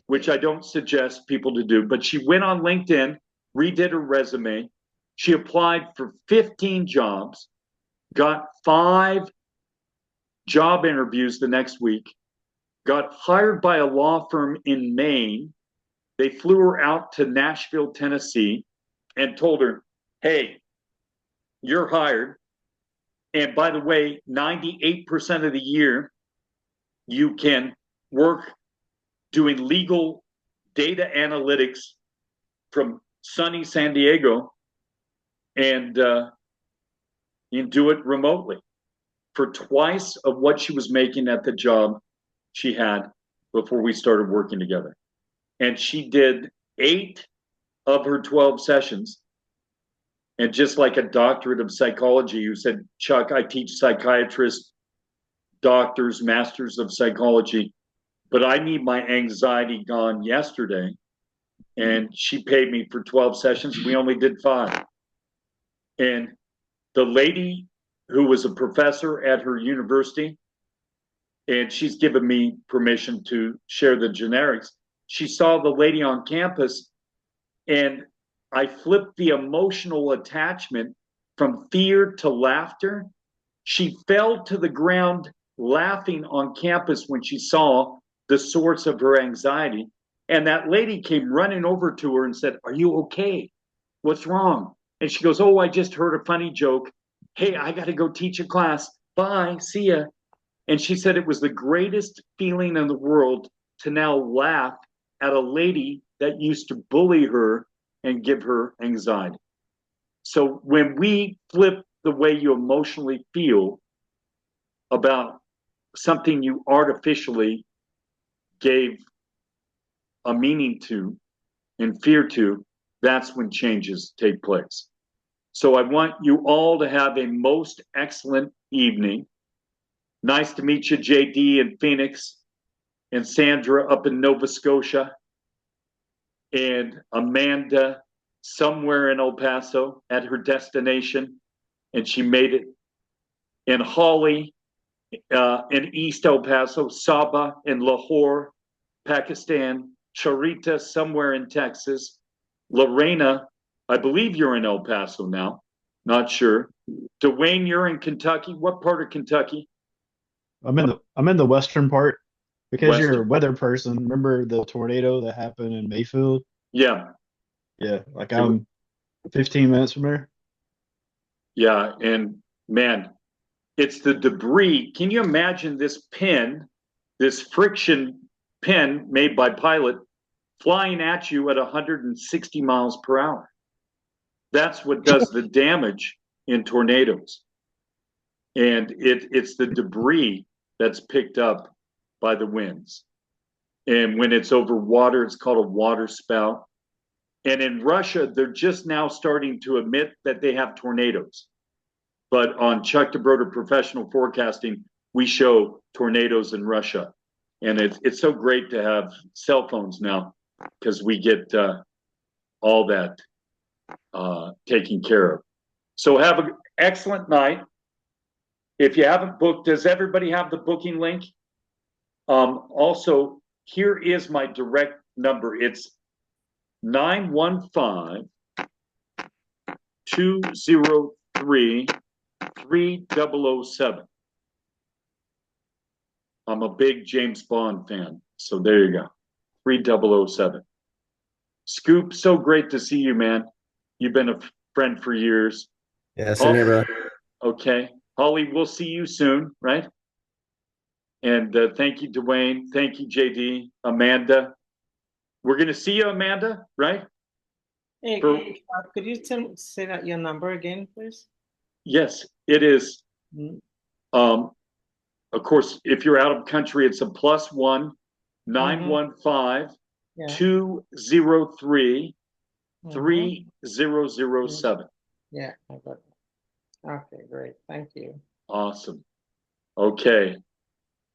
which I don't suggest people to do. But she went on LinkedIn, redid her resume. She applied for 15 jobs, got 5 job interviews the next week, got hired by a law firm in Maine. They flew her out to Nashville, Tennessee, and told her, hey, you're hired. And by the way, 98% of the year, you can work doing legal data analytics from sunny San Diego, and you can do it remotely for twice of what she was making at the job she had before we started working together. And she did 8 of her 12 sessions. And just like a doctorate of psychology, you said, Chuck, I teach psychiatrists, doctors, masters of psychology, but I need my anxiety gone yesterday. And she paid me for 12 sessions. We only did 5. And the lady who was a professor at her university, and she's given me permission to share the generics, she saw the lady on campus, and I flipped the emotional attachment from fear to laughter. She fell to the ground laughing on campus when she saw the source of her anxiety. And that lady came running over to her and said, are you okay? What's wrong? And she goes, oh, I just heard a funny joke. Hey, I got to go teach a class. Bye, see ya. And she said it was the greatest feeling in the world to now laugh at a lady that used to bully her and give her anxiety. So when we flip the way you emotionally feel about something you artificially gave a meaning to and fear to, that's when changes take place. So I want you all to have a most excellent evening. Nice to meet you, JD in Phoenix, and Sandra up in Nova Scotia, and Amanda somewhere in El Paso at her destination, and she made it. And Holly in East El Paso, Sabah in Lahore, Pakistan, Charita somewhere in Texas, Lorena, I believe you're in El Paso now, not sure. Dwayne, you're in Kentucky. What part of Kentucky? I'm in the western part because you're a Western. weather person. Remember the tornado that happened in Mayfield? Yeah. Yeah, like I'm 15 minutes from there. Yeah, and man, it's the debris. Can you imagine this pin, this friction pin made by Pilot, flying at you at 160 miles per hour? That's what does the damage in tornadoes. And it's the debris that's picked up by the winds. And when it's over water, it's called a water spout. And in Russia, they're just now starting to admit that they have tornadoes. But on Chuck DeBroder Professional Forecasting, we show tornadoes in Russia. And it's so great to have cell phones now because we get all that taken care of. So have an excellent night. If you haven't booked, does everybody have the booking link? Also, here is my direct number. It's 915-203-3007. I'm a big James Bond fan, so there you go. 3007. Scoop, so great to see you, man. You've been a friend for years. Yeah, same here, brother. Okay. Holly, we'll see you soon, right? And thank you, Dwayne. Thank you, JD. Amanda. We're going to see you, Amanda, right? Hey, could you say that your number again, please? Yes, it is. Of course, if you're out of country, it's a +1 915 203 3007. Yeah, I got it. Okay, great. Thank you. Awesome. Okay.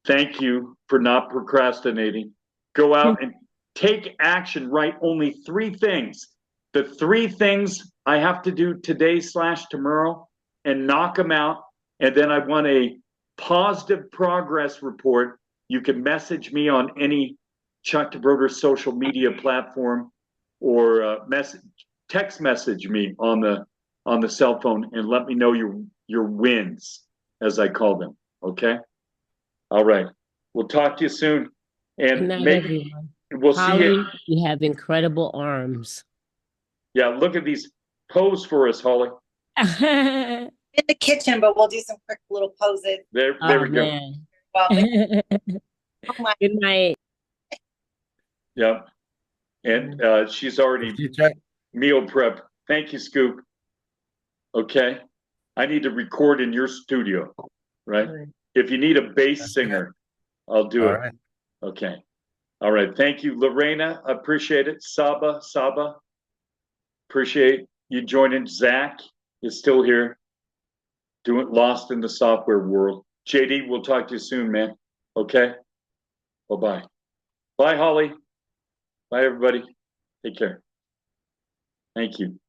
Thank you for not procrastinating. Go out and take action. Write only 3 things. The 3 things I have to do today/tomorrow, and knock them out. And then I want a positive progress report. You can message me on any Chuck DeBroder social media platform, or text message me on the cell phone and let me know your wins, as I call them. Okay. All right. We'll talk to you soon. And Good night, maybe everyone. we'll see Holly, you. you have incredible arms. Yeah, look at these. Pose for us, Holly. In the kitchen, but we'll do some quick little poses. There we go. Man. Well, Good night. Yep. And she's already meal prep. Thank you, Scoop. Okay. I need to record in your studio, right? If you need a bass singer, I'll do it. Right. Okay. All right. Thank you, Lorena. Appreciate it. Saba, appreciate you joining. Zach is still here, lost in the software world. JD, we'll talk to you soon, man. Okay. Bye-bye. Bye, Holly. Bye, everybody. Take care. Thank you.